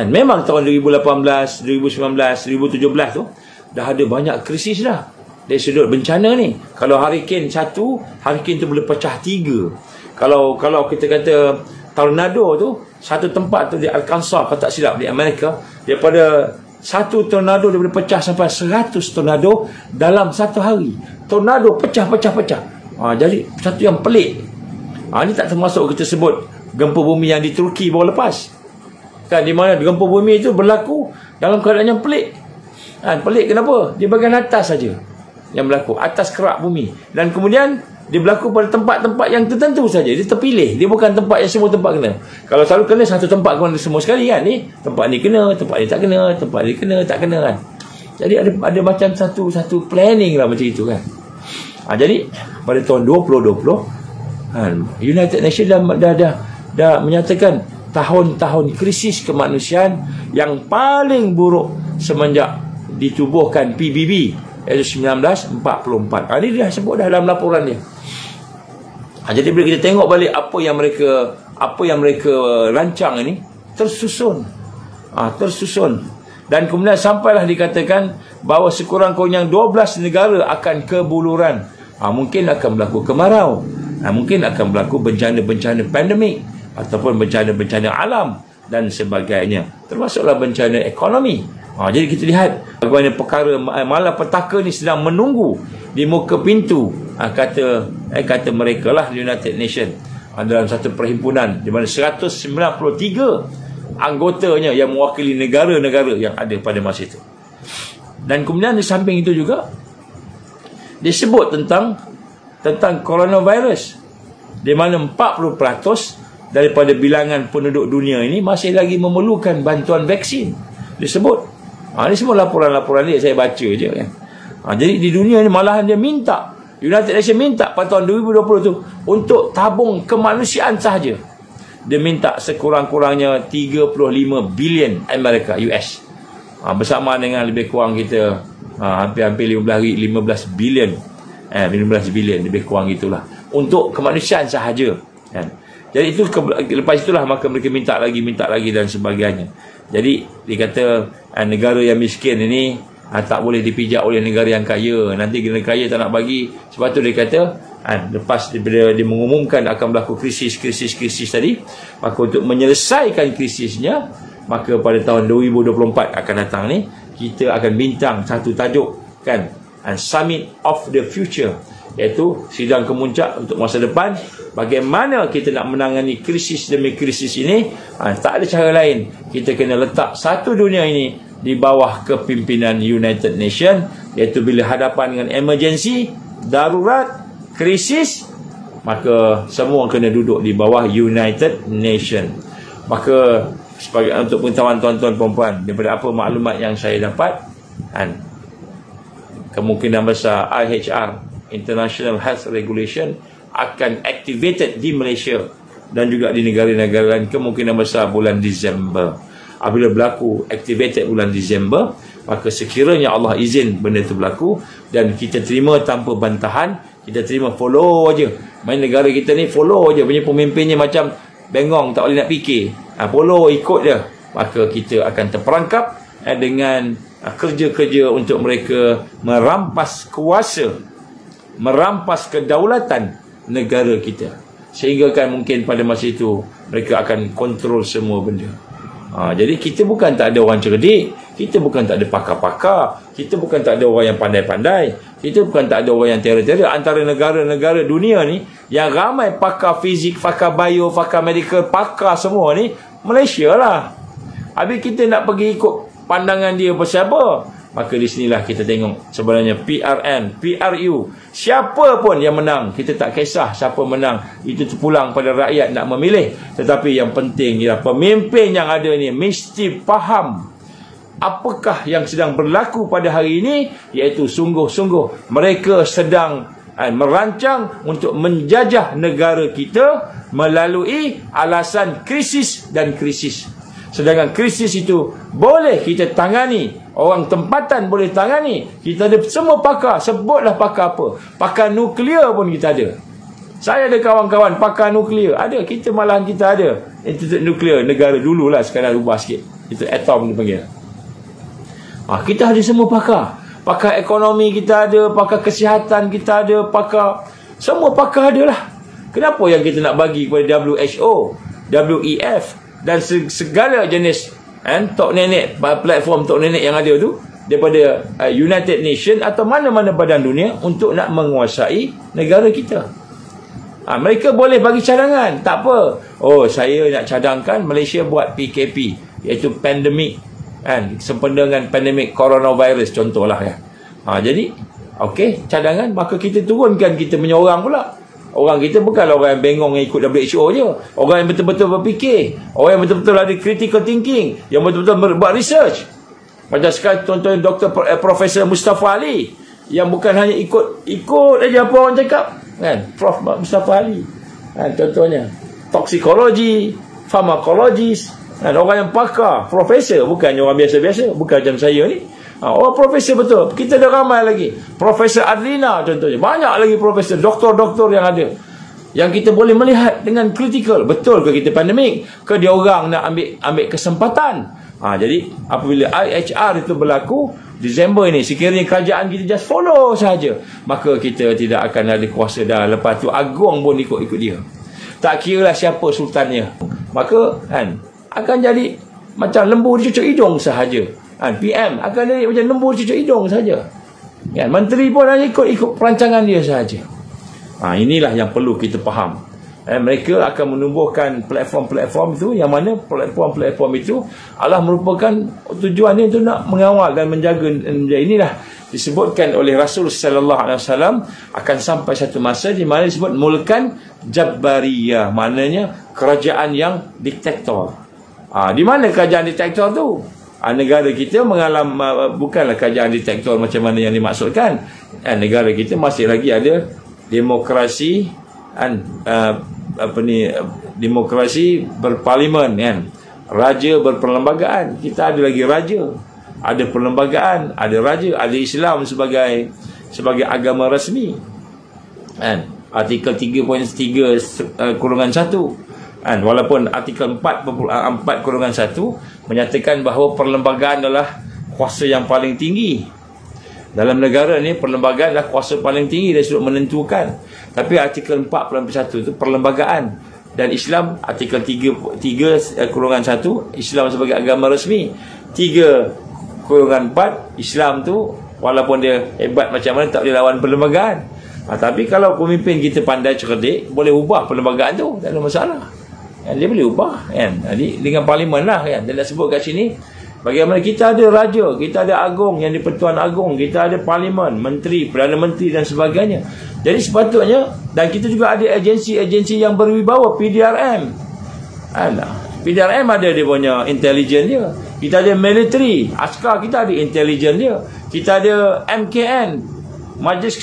memang tahun 2018, 2019, 2017 tu dah ada banyak krisis dah dari sudut bencana ni. Kalau hurricane satu, hurricane tu boleh pecah 3. Kalau kita kata tornado tu, satu tempat tu di Arkansas, kalau tak silap, di Amerika, daripada satu tornado dia boleh pecah sampai 100 tornado dalam satu hari. Tornado pecah. Jadi satu yang pelik. Ini tak termasuk kita sebut gempa bumi yang di Turki baru lepas. Kan, di mana gempa bumi itu berlaku dalam keadaan yang pelik. Pelik kenapa? Di bahagian atas saja yang berlaku, atas kerak bumi. Dan kemudian dia berlaku pada tempat-tempat yang tertentu saja. Dia terpilih. Dia bukan tempat yang semua tempat kena. Kalau selalu kena satu tempat kena semua sekali kan. Ni tempat ni kena, tempat ni tak kena, tempat ni kena, tak kena kan. Jadi ada macam satu planning lah macam itu kan. Jadi pada tahun 2020 United Nations dah menyatakan tahun-tahun krisis kemanusiaan yang paling buruk semenjak ditubuhkan PBB, iaitu 1944. Ini dia sebut dah dalam laporan dia. Jadi bila kita tengok balik apa yang mereka rancang ini tersusun. Dan kemudian sampailah dikatakan bahawa sekurang-kurangnya 12 negara akan kebuluran. Mungkin akan berlaku kemarau, mungkin akan berlaku bencana-bencana pandemik, ataupun bencana-bencana alam dan sebagainya, termasuklah bencana ekonomi. Jadi kita lihat bagaimana perkara malapetaka ni sedang menunggu di muka pintu, kata mereka lah, United Nations, dalam satu perhimpunan di mana 193 anggotanya yang mewakili negara-negara yang ada pada masa itu. Dan kemudian di samping itu juga disebut tentang coronavirus, di mana 40% daripada bilangan penduduk dunia ini masih lagi memerlukan bantuan vaksin. Disebut. Ini semua laporan-laporan dia, saya baca je kan. Jadi di dunia ni malahan dia minta, United Nations minta pada tahun 2020 tu untuk tabung kemanusiaan sahaja. Dia minta sekurang-kurangnya 35 bilion Amerika US. Bersama dengan lebih kurang kita hampir 15 bilion. 15 bilion lebih kurang itulah untuk kemanusiaan sahaja kan. Jadi itu lepas itulah maka mereka minta lagi dan sebagainya. Jadi dikata negara yang miskin ini tak boleh dipijak oleh negara yang kaya. Nanti negara kaya tak nak bagi. Sebab tu dia kata lepas daripada dia mengumumkan akan berlaku krisis tadi, maka untuk menyelesaikan krisisnya, maka pada tahun 2024 akan datang ni kita akan bintang satu tajuk kan, Summit of the Future, iaitu sidang kemuncak untuk masa depan. Bagaimana kita nak menangani krisis demi krisis ini? Tak ada cara lain, kita kena letak satu dunia ini di bawah kepimpinan United Nations, iaitu bila hadapan dengan emergency, darurat, krisis, maka semua kena duduk di bawah United Nations. Maka sebagai untuk pengetahuan tuan-tuan perempuan, daripada apa maklumat yang saya dapat, kemungkinan besar IHR, International Health Regulation, akan activated di Malaysia dan juga di negara-negara lain kemungkinan besar bulan Disember. Apabila berlaku activated bulan Disember, maka sekiranya Allah izin benda itu berlaku dan kita terima tanpa bantahan, kita terima follow aja. Main negara kita ni follow aja, punya pemimpinnya macam bengong, tak boleh nak fikir, follow ikut je, maka kita akan terperangkap dengan kerja-kerja untuk mereka merampas kuasa, merampas kedaulatan negara kita, sehingga kan mungkin pada masa itu mereka akan kontrol semua benda. Jadi kita bukan tak ada orang cerdik, kita bukan tak ada pakar-pakar, kita bukan tak ada orang yang pandai-pandai, kita bukan tak ada orang yang teror-teror. Antara negara-negara dunia ni yang ramai pakar fizik, pakar bio, pakar medical, pakar semua ni Malaysia lah. Habis kita nak pergi ikut pandangan dia pasal apa? Maka di sinilah kita tengok sebenarnya PRN, PRU, siapa pun yang menang, kita tak kisah siapa menang, itu terpulang pada rakyat nak memilih. Tetapi yang penting ialah pemimpin yang ada ni mesti faham apakah yang sedang berlaku pada hari ini, iaitu sungguh-sungguh mereka sedang merancang untuk menjajah negara kita melalui alasan krisis dan krisis. Sedangkan krisis itu boleh kita tangani, orang tempatan boleh tangani. Kita ada semua pakar, sebutlah pakar apa. Pakar nuklear pun kita ada. Saya ada kawan-kawan pakar nuklear, ada. Kita malahan kita ada Institut Nuklear negara dululah, sekarang rubah sikit. Itu atom dipanggil. Kita ada semua pakar. Pakar ekonomi kita ada, pakar kesihatan kita ada, pakar, semua pakar ada lah. Kenapa yang kita nak bagi kepada WHO, WEF dan segala jenis tok nenek, platform tok nenek yang ada tu daripada United Nations atau mana-mana badan dunia untuk nak menguasai negara kita? Mereka boleh bagi cadangan, tak apa. Saya nak cadangkan Malaysia buat PKP, iaitu pandemik, sempena dengan pandemik coronavirus contohlah ya. Jadi okey, cadangan, maka kita turunkan, kita punya orang pula. Orang kita bukanlah orang yang bengong yang ikut WHO je. Orang yang betul-betul berfikir, orang yang betul-betul ada critical thinking, yang betul-betul buat research. Macam sekarang contohnya Profesor Mustafa Ali, yang bukan hanya ikut aja apa orang cakap, Prof Mustafa Ali, contohnya toksikologi, farmakologis, orang yang pakar, profesor, bukannya orang biasa-biasa, bukan macam saya ni. Orang profesor betul. Kita ada ramai lagi. Profesor Adlina contohnya. Banyak lagi profesor, doktor-doktor yang ada, yang kita boleh melihat dengan kritikal. Betul ke kita pandemik? Ke dia orang nak ambil kesempatan? Jadi apabila IHR itu berlaku Disember ini, sekiranya kerajaan kita just follow saja, maka kita tidak akan ada kuasa dah. Lepas tu Agong pun ikut dia. Tak kira lah siapa sultannya. Maka akan jadi macam lembu dicucuk hidung sahaja. PM akan jadi macam lembu cucuk hidung saja. Menteri pun hanya ikut perancangan dia sahaja. Inilah yang perlu kita faham. Mereka akan menumbuhkan platform-platform itu, yang mana platform-platform itu adalah merupakan tujuannya itu nak mengawal dan menjaga. Inilah disebutkan oleh Rasul sallallahu alaihi wasallam akan sampai satu masa di mana disebut mulkan jabbariyah, maknanya kerajaan yang diktator. Di mana kerajaan diktator tu? Negara kita mengalami bukanlah kerajaan diktator macam mana yang dimaksudkan. Negara kita masih lagi ada demokrasi, demokrasi berparlimen, raja berperlembagaan. Kita ada lagi raja, ada perlembagaan, ada raja, ada Islam sebagai agama rasmi. Artikel 3.3 kurungan 1 Walaupun artikel 4.4/1 menyatakan bahawa perlembagaan adalah kuasa yang paling tinggi dalam negara ni. Perlembagaan adalah kuasa paling tinggi dari sudut menentukan. Tapi artikel 4.1 itu perlembagaan. Dan Islam artikel 3/1 Islam sebagai agama resmi. 3/4 Islam tu walaupun dia hebat macam mana tak boleh lawan perlembagaan. Tapi kalau pemimpin kita pandai cerdik, boleh ubah perlembagaan tu, tak ada masalah. Dia boleh ubah kan. Jadi dengan parlimen lah kan. Dia nak sebut kat sini bagaimana kita ada raja, kita ada agung yang di-Pertuan Agong, kita ada parlimen, menteri, Perdana Menteri dan sebagainya. Jadi sepatutnya, dan kita juga ada agensi-agensi yang berwibawa, PDRM. PDRM ada dia punya intelijen dia. Kita ada military, askar kita ada intelijen dia. Kita ada MKN, Majlis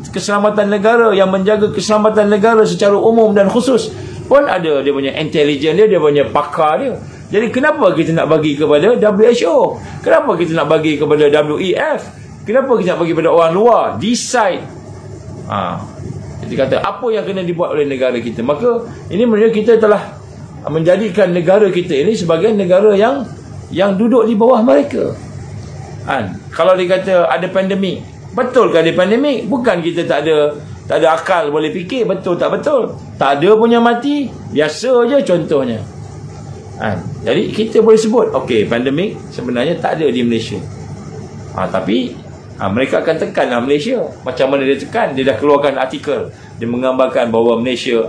Keselamatan Negara, yang menjaga keselamatan negara secara umum dan khusus. Pun ada dia punya intelijen dia, dia punya pakar dia. Jadi kenapa kita nak bagi kepada WHO? Kenapa kita nak bagi kepada WEF? Kenapa kita nak bagi kepada orang luar? Decide. Jadi kata apa yang kena dibuat oleh negara kita. Maka ini menunjukkan kita telah menjadikan negara kita ini sebagai negara yang duduk di bawah mereka. Kalau dikata ada pandemik, betul ke ada pandemik? Bukan kita tak ada akal boleh fikir betul tak betul. Tak ada punya mati, biasa je contohnya. Jadi kita boleh sebut okey, pandemik sebenarnya tak ada di Malaysia. Tapi mereka akan tekan Malaysia. Macam mana dia tekan? Dia dah keluarkan artikel. Dia menggambarkan bahawa Malaysia,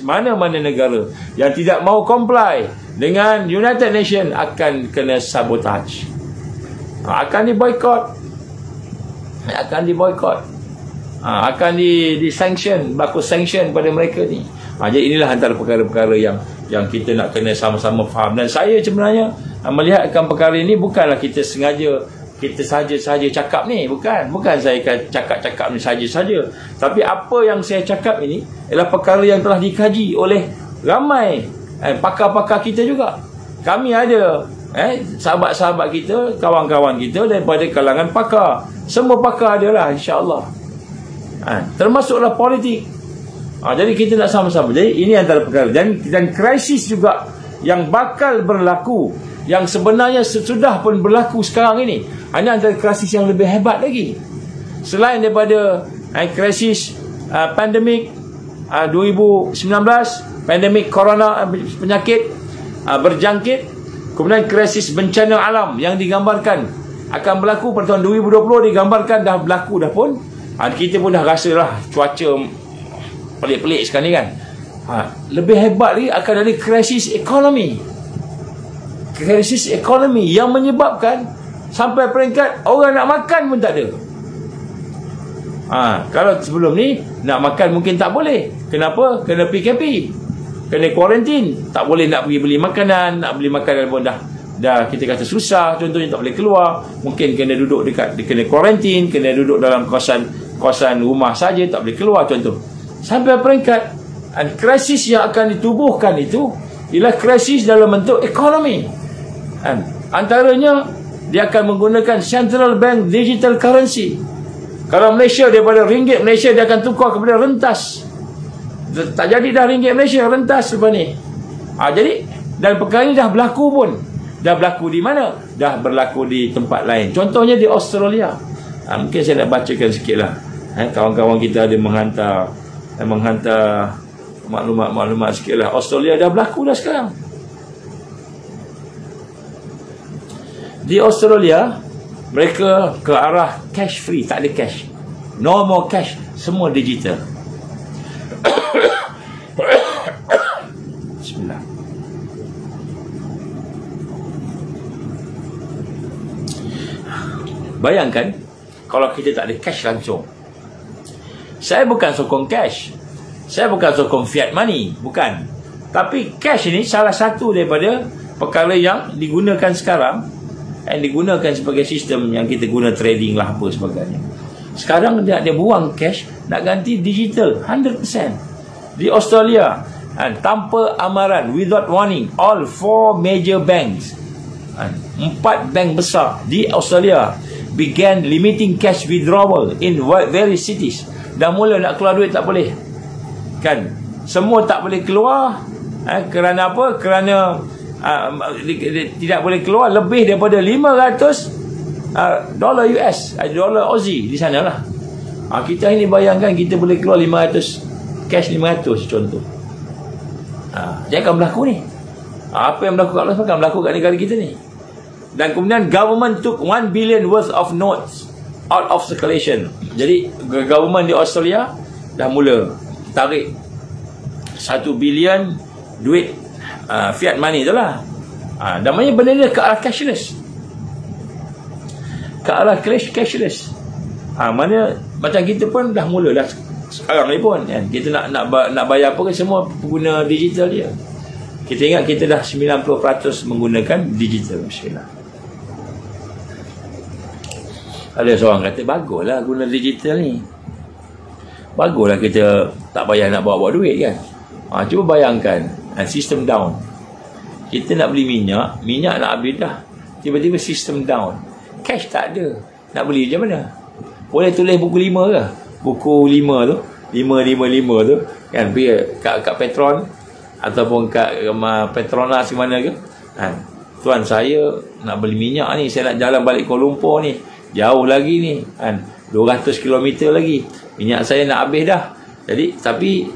mana-mana negara yang tidak mau comply dengan United Nations akan kena sabotage, akan diboykot, akan di-sanction, berlaku sanction pada mereka ni. Jadi inilah antara perkara-perkara yang kita nak kena sama-sama faham. Dan saya sebenarnya melihatkan perkara ini bukanlah kita sengaja, kita saja-saja cakap ni. Bukan saya cakap ni saja-saja. Tapi apa yang saya cakap ini ialah perkara yang telah dikaji oleh ramai pakar-pakar kita juga. Kami ada sahabat-sahabat kita, kawan-kawan kita daripada kalangan pakar. Semua pakar adalah insya-Allah. Termasuklah politik. Jadi kita nak sama-sama. Jadi ini antara perkara. Dan krisis juga yang bakal berlaku, yang sebenarnya sudah pun berlaku sekarang ini. Ini antara krisis yang lebih hebat lagi. Selain daripada krisis pandemik 2019, pandemik corona, penyakit berjangkit, kemudian krisis bencana alam yang digambarkan akan berlaku pada tahun 2020, digambarkan dah berlaku dah pun. Kita pun dah rasalah cuaca pelik-pelik sekarang ni kan. Lebih hebat lagi akan ada krisis ekonomi. Krisis ekonomi yang menyebabkan sampai peringkat orang nak makan pun tak ada. Kalau sebelum ni nak makan mungkin tak boleh. Kenapa? Kena PKP, kena kuarantin, tak boleh nak pergi beli makanan. Nak beli makanan pun dah kita kata susah. Contohnya tak boleh keluar, mungkin kena duduk kena kuarantin, kena duduk dalam kawasan rumah saja, tak boleh keluar contoh. Sampai peringkat krisis yang akan ditubuhkan itu ialah krisis dalam bentuk ekonomi. Antaranya dia akan menggunakan central bank digital currency. Kalau Malaysia daripada ringgit Malaysia dia akan tukar kepada rentas. Tak jadi dah ringgit Malaysia, rentas lepas ni. Jadi dan perkara ini dah berlaku pun. Dah berlaku di mana? Dah berlaku di tempat lain. Contohnya di Australia. Mungkin saya nak bacakan sikit lah. Kawan-kawan kita ada menghantar maklumat sikit lah. Australia dah berlaku dah sekarang. Di Australia mereka ke arah cash free, tak ada cash, no more cash, semua digital. Bismillah. Bayangkan kalau kita tak ada cash langsung. Saya bukan sokong cash, saya bukan sokong fiat money, bukan. Tapi cash ini salah satu daripada perkara yang digunakan sekarang, yang digunakan sebagai sistem yang kita guna trading lah apa sebagainya. Sekarang dia buang cash, nak ganti digital 100%. Di Australia, tanpa amaran, without warning, all 4 major banks, 4 bank besar di Australia began limiting cash withdrawal in various cities. Dah mula nak keluar duit tak boleh kan, semua tak boleh keluar, Kerana apa? Kerana tidak boleh keluar lebih daripada 500 dolar US, dolar Aussie di sana lah. Kita ini bayangkan kita boleh keluar 500 cash 500 contoh. Dia akan berlaku ni. Apa yang berlaku kat luar akan berlaku kat negara kita ni. Dan kemudian government took 1 billion worth of notes out of circulation. Jadi government di Australia dah mula tarik 1 bilion duit fiat money tu lah. Namanya benda ni ke arah cashless. Ke arah cashless. Mana macam kita pun dah mula dah sekarang ni pun kan. Kita nak bayar apa kan semua pengguna digital dia. Kita ingat kita dah 90% menggunakan digital. Bismillah. Ada seorang kata baguslah guna digital ni. Baguslah kita tak payah nak bawa duit kan. Cuba bayangkan sistem down. Kita nak beli minyak nak habis dah. Tiba-tiba sistem down. Cash tak ada. Nak beli macam mana? Boleh tulis buku 5 ke? Buku 5 tu 555 tu kan, pergi kat Petron ataupun kat Petronas ke mana ke, tuan saya nak beli minyak ni, saya nak jalan balik Kuala Lumpur ni, jauh lagi ni kan, 200 km lagi, minyak saya nak habis dah. Jadi tapi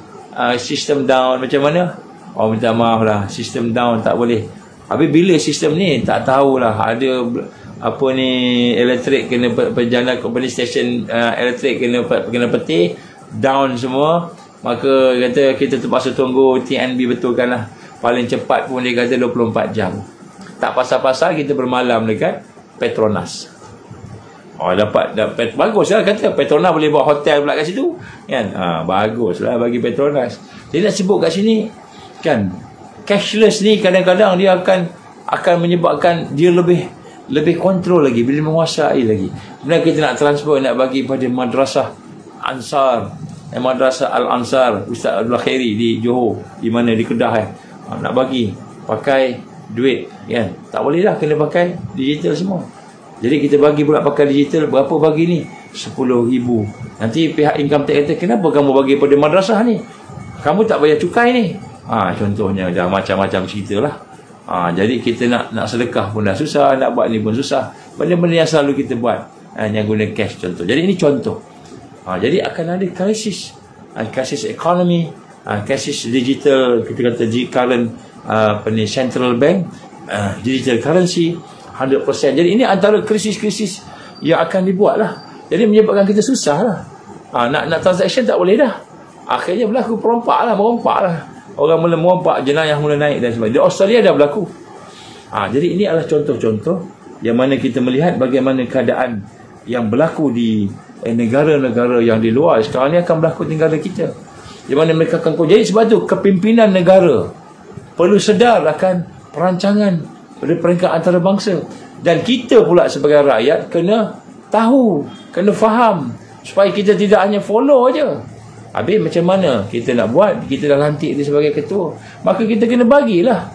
sistem down macam mana? Minta maaf lah, sistem down tak boleh. Habis bila sistem ni tak tahulah, ada apa ni, elektrik kena perjalanan company station elektrik kena peti down semua, maka kata kita terpaksa tunggu TNB betulkan lah. Paling cepat pun dia kata 24 jam. Tak pasal-pasal kita bermalam dekat Petronas. Dapat bagus lah, kata Petronas boleh buat hotel pula kat situ kan. Bagus lah bagi Petronas. Dia nak sebut kat sini kan, cashless ni kadang-kadang dia akan menyebabkan dia lebih kontrol lagi, bila menguasai lagi. Kemudian kita nak transfer, nak bagi pada madrasah Ansar, madrasah Al-Ansar Ustaz Abdul Khairi di Johor, di mana di Kedah nak bagi pakai duit kan, tak boleh dah, kena pakai digital semua. Jadi kita bagi pula pakai digital, berapa bagi ni? 10,000. Nanti pihak income tax kata, kenapa kamu bagi pada madrasah ni? Kamu tak bayar cukai ni. Contohnya dah macam-macam cerita lah. Jadi kita nak sedekah pun dah susah, nak buat ni pun susah. Benda-benda yang selalu kita buat yang guna cash contoh. Jadi ini contoh. Jadi akan ada krisis ekonomi, krisis digital, kita kata current central bank digital currency 100%. Jadi ini antara krisis-krisis yang akan dibuat lah. Jadi menyebabkan kita susah lah. Nak transaction tak boleh dah. Akhirnya berlaku merompak lah. Orang mula merompak, jenayah mula naik dan sebagainya. Di Australia dah berlaku. Jadi ini adalah contoh-contoh yang mana kita melihat bagaimana keadaan yang berlaku di negara-negara yang di luar. Sekarang ni akan berlaku di negara kita, di mana mereka akan jadi. Sebab tu kepimpinan negara perlu sedar akan perancangan pada peringkat antarabangsa. Dan kita pula sebagai rakyat kena tahu, kena faham, supaya kita tidak hanya follow aja. Habis macam mana kita nak buat? Kita dah lantik dia sebagai ketua, maka kita kena bagilah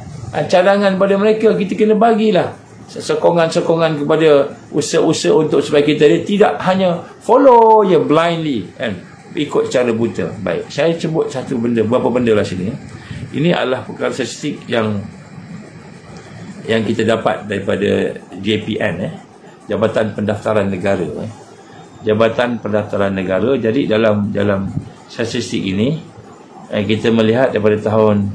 cadangan pada mereka. Kita kena bagilah sokongan-sokongan kepada usaha-usaha untuk supaya kita tidak hanya follow je blindly kan, ikut cara buta. Baik, saya sebut satu benda, beberapa benda lah sini. Ini adalah perkara statistik yang kita dapat daripada JPN, Jabatan Pendaftaran Negara. Jabatan Pendaftaran Negara. Jadi dalam statistik ini kita melihat daripada tahun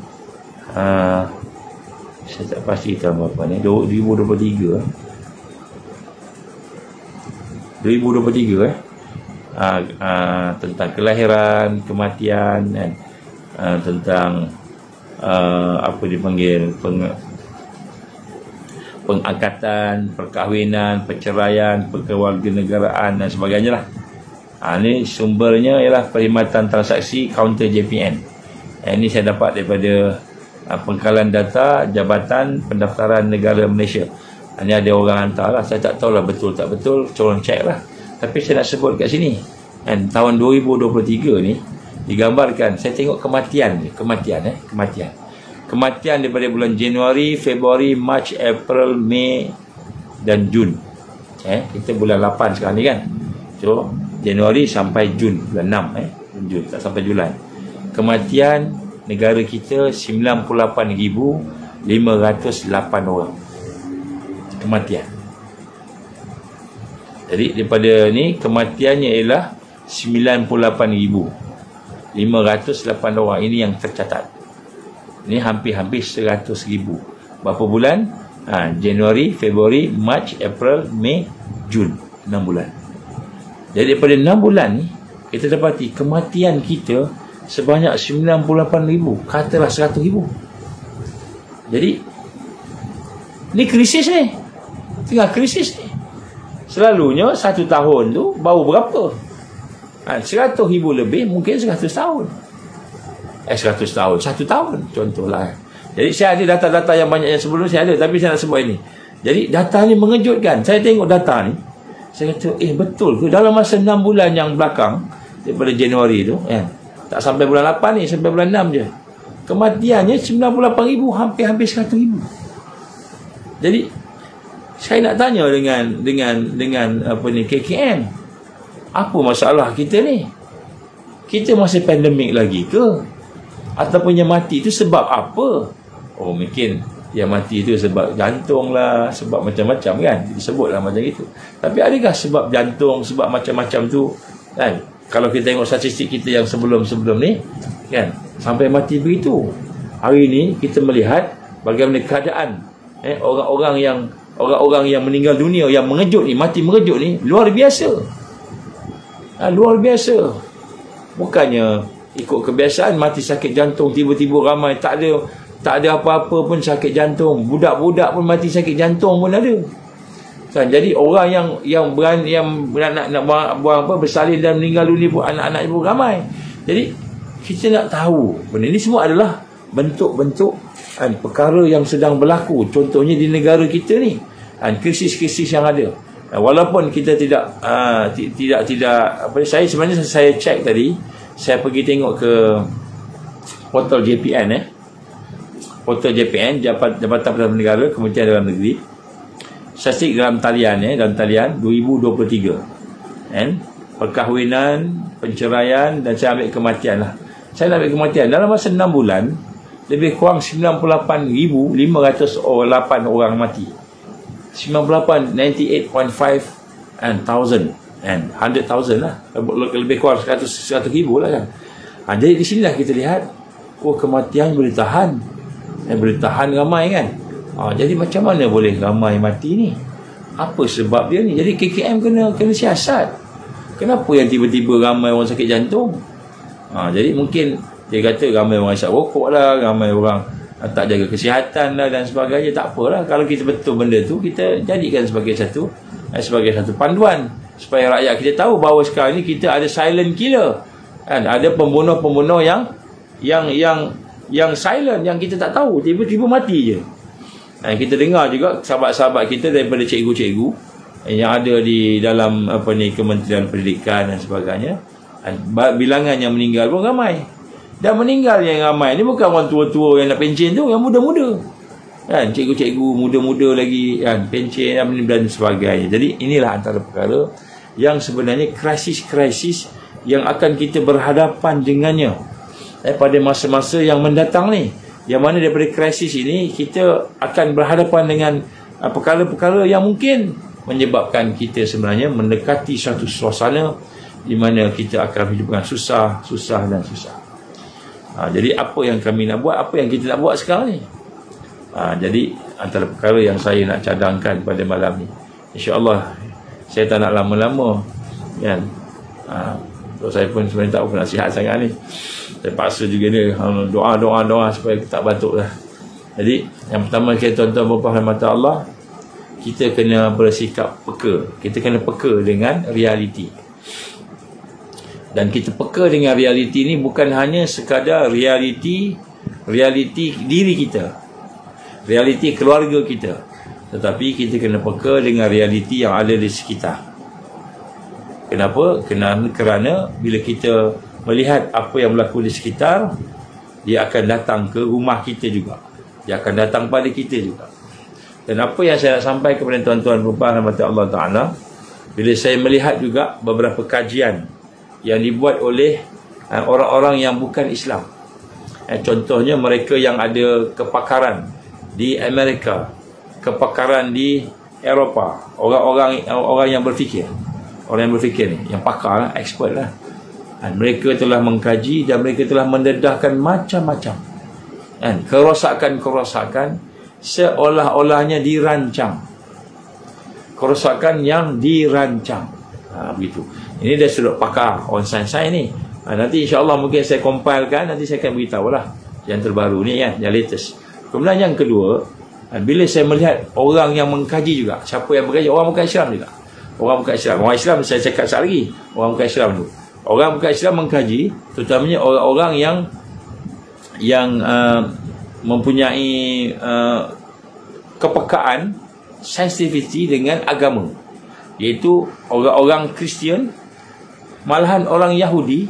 saya tak pasti tahun berapa ni, 2023 tentang kelahiran, kematian dan tentang apa dipanggil pengangkatan, perkahwinan, perceraian, perkewarganegaraan dan sebagainya lah. Ini sumbernya ialah perkhidmatan transaksi kaunter JPN. Ini saya dapat daripada pengkalan data Jabatan Pendaftaran Negara Malaysia. Ini ada orang hantar lah, saya tak tahulah betul tak betul, tolong cek lah. Tapi saya nak sebut kat sini, dan tahun 2023 ni digambarkan, saya tengok kematian daripada bulan Januari, Februari, Mac, April, Mei dan Jun. Kita bulan 8 sekarang ni kan. So Januari sampai Jun, bulan 6 Jun tak sampai Julai. Kematian negara kita 98,508 orang kematian. Jadi daripada ni kematiannya ialah 98,508 orang. Ini yang tercatat. Ini hampir-hampir 100,000. Berapa bulan? Januari, Februari, Mac, April, Mei, Jun. 6 bulan. Jadi daripada 6 bulan ni kita dapati kematian kita sebanyak 98,000, katalah 100,000. Jadi ni krisis ni, tengah krisis ni. Selalunya 1 tahun tu baru berapa? 100,000 lebih, mungkin 100 tahun. 100 tahun, 1 tahun contohlah. Jadi saya ada data-data yang banyak yang sebelum saya ada, tapi saya nak sebut ini. Jadi data ni mengejutkan. Saya tengok data ni, saya kata betul ke dalam masa 6 bulan yang belakang, daripada Januari tu, tak sampai bulan 8 ni, sampai bulan 6 je, kematiannya 98,000, hampir-hampir 100,000. Jadi saya nak tanya dengan apa ni, KKM, apa masalah kita ni? Kita masih pandemik lagi ke? Ataupun yang mati itu sebab apa? Oh, mungkin yang mati itu sebab jantung lah, sebab macam-macam kan, disebutlah macam itu. Tapi adakah sebab jantung, sebab macam-macam tu kan? Kalau kita tengok statistik kita yang sebelum-sebelum ni kan, sampai mati begitu. Hari ni kita melihat bagaimana keadaan orang-orang yang meninggal dunia, yang mengejut ni, mati mengejut ni, luar biasa. Luar biasa. Bukannya ikut kebiasaan mati sakit jantung, tiba-tiba ramai, tak ada apa-apa pun sakit jantung. Budak-budak pun mati sakit jantung pun ada. Kan, jadi orang yang nak buang apa, bersalin dan meninggal dunia pun, anak-anak pun ramai. Jadi kita nak tahu benda ini semua adalah bentuk-bentuk perkara yang sedang berlaku. Contohnya di negara kita ni, krisis-krisis yang ada. Walaupun kita tidak apa, saya sebenarnya saya cek tadi, saya pergi tengok ke portal JPN, portal JPN, Jabatan Perdana Negara, Kementerian Dalam Negeri, statistik dalam talian 2023, perkahwinan, penceraian, dan saya ambil kematian lah. Saya ambil kematian dalam masa 6 bulan, lebih kurang 98,508 orang mati. 98.5 and 100,000 lah, lebih kurang 100,000 lah kan. Jadi di sinilah kita lihat, kematian boleh tahan, ramai kan. Jadi macam mana boleh ramai mati ni? Apa sebab dia ni? Jadi KKM kena siasat. Kenapa yang tiba-tiba ramai orang sakit jantung? Jadi mungkin dia kata ramai orang isap rokok lah, ramai orang tak jaga kesihatan lah dan sebagainya. Tak apalah, kalau kita betul benda tu, kita jadikan sebagai satu panduan supaya rakyat kita tahu bahawa sekarang ni kita ada silent killer, kan? Ada pembunuh-pembunuh yang silent, yang kita tak tahu, tiba-tiba mati je. Kita dengar juga sahabat-sahabat kita daripada cikgu-cikgu yang ada di dalam Kementerian Pendidikan dan sebagainya, bilangan yang meninggal pun ramai. Dan meninggal yang ramai ni bukan orang tua-tua yang nak pencen tu, yang muda-muda kan, cikgu-cikgu muda-muda lagi kan, pencen dan sebagainya. Jadi inilah antara perkara yang sebenarnya krisis-krisis yang akan kita berhadapan dengannya pada masa-masa yang mendatang ni, yang mana daripada krisis ini kita akan berhadapan dengan perkara-perkara yang mungkin menyebabkan kita sebenarnya mendekati suatu suasana di mana kita akan hidup dengan susah dan susah. Jadi apa yang kami nak buat, apa yang kita nak buat sekarang ni? Jadi antara perkara yang saya nak cadangkan pada malam ni, insya-Allah saya tak nak lama-lama kan. Saya pun sebenarnya tak pernah nasihat sangat ni. Saya paksa juga dia doa supaya tak batuk lah. Jadi yang pertama, tuan-tuan dan puan mata Allah, kita kena bersikap peka. Kita kena peka dengan realiti. Dan kita peka dengan realiti ni bukan hanya sekadar realiti diri kita, realiti keluarga kita, tetapi kita kena peka dengan realiti yang ada di sekitar. Kenapa? Kerana bila kita melihat apa yang berlaku di sekitar, dia akan datang ke rumah kita juga, dia akan datang pada kita juga. Dan apa yang saya nak sampaikan kepada tuan-tuan dan puan rahmat Allah Ta'ala, bila saya melihat juga beberapa kajian yang dibuat oleh orang-orang yang bukan Islam, Contohnya mereka yang ada kepakaran di Amerika, kepakaran di Eropah, orang yang berfikir, ni, yang pakar, expert lah. Dan mereka telah mengkaji dan mereka telah mendedahkan macam-macam kerosakan seolah-olahnya dirancang, kerosakan yang dirancang. Begitu. Ini dari sudut pakar orang sains ni. Nanti insya-Allah mungkin saya compilekan, nanti saya akan beritahu lah yang terbaru ni kan, yang latest. Kemudian yang kedua, bila saya melihat orang yang mengkaji juga, siapa yang mengkaji, orang bukan Islam juga. Orang bukan Islam, orang Islam saya cakap sekali lagi, orang bukan Islam tu. Orang bukan Islam mengkaji, terutamanya orang-orang yang mempunyai kepekaan, sensitivity dengan agama, iaitu orang-orang Kristian, malahan orang Yahudi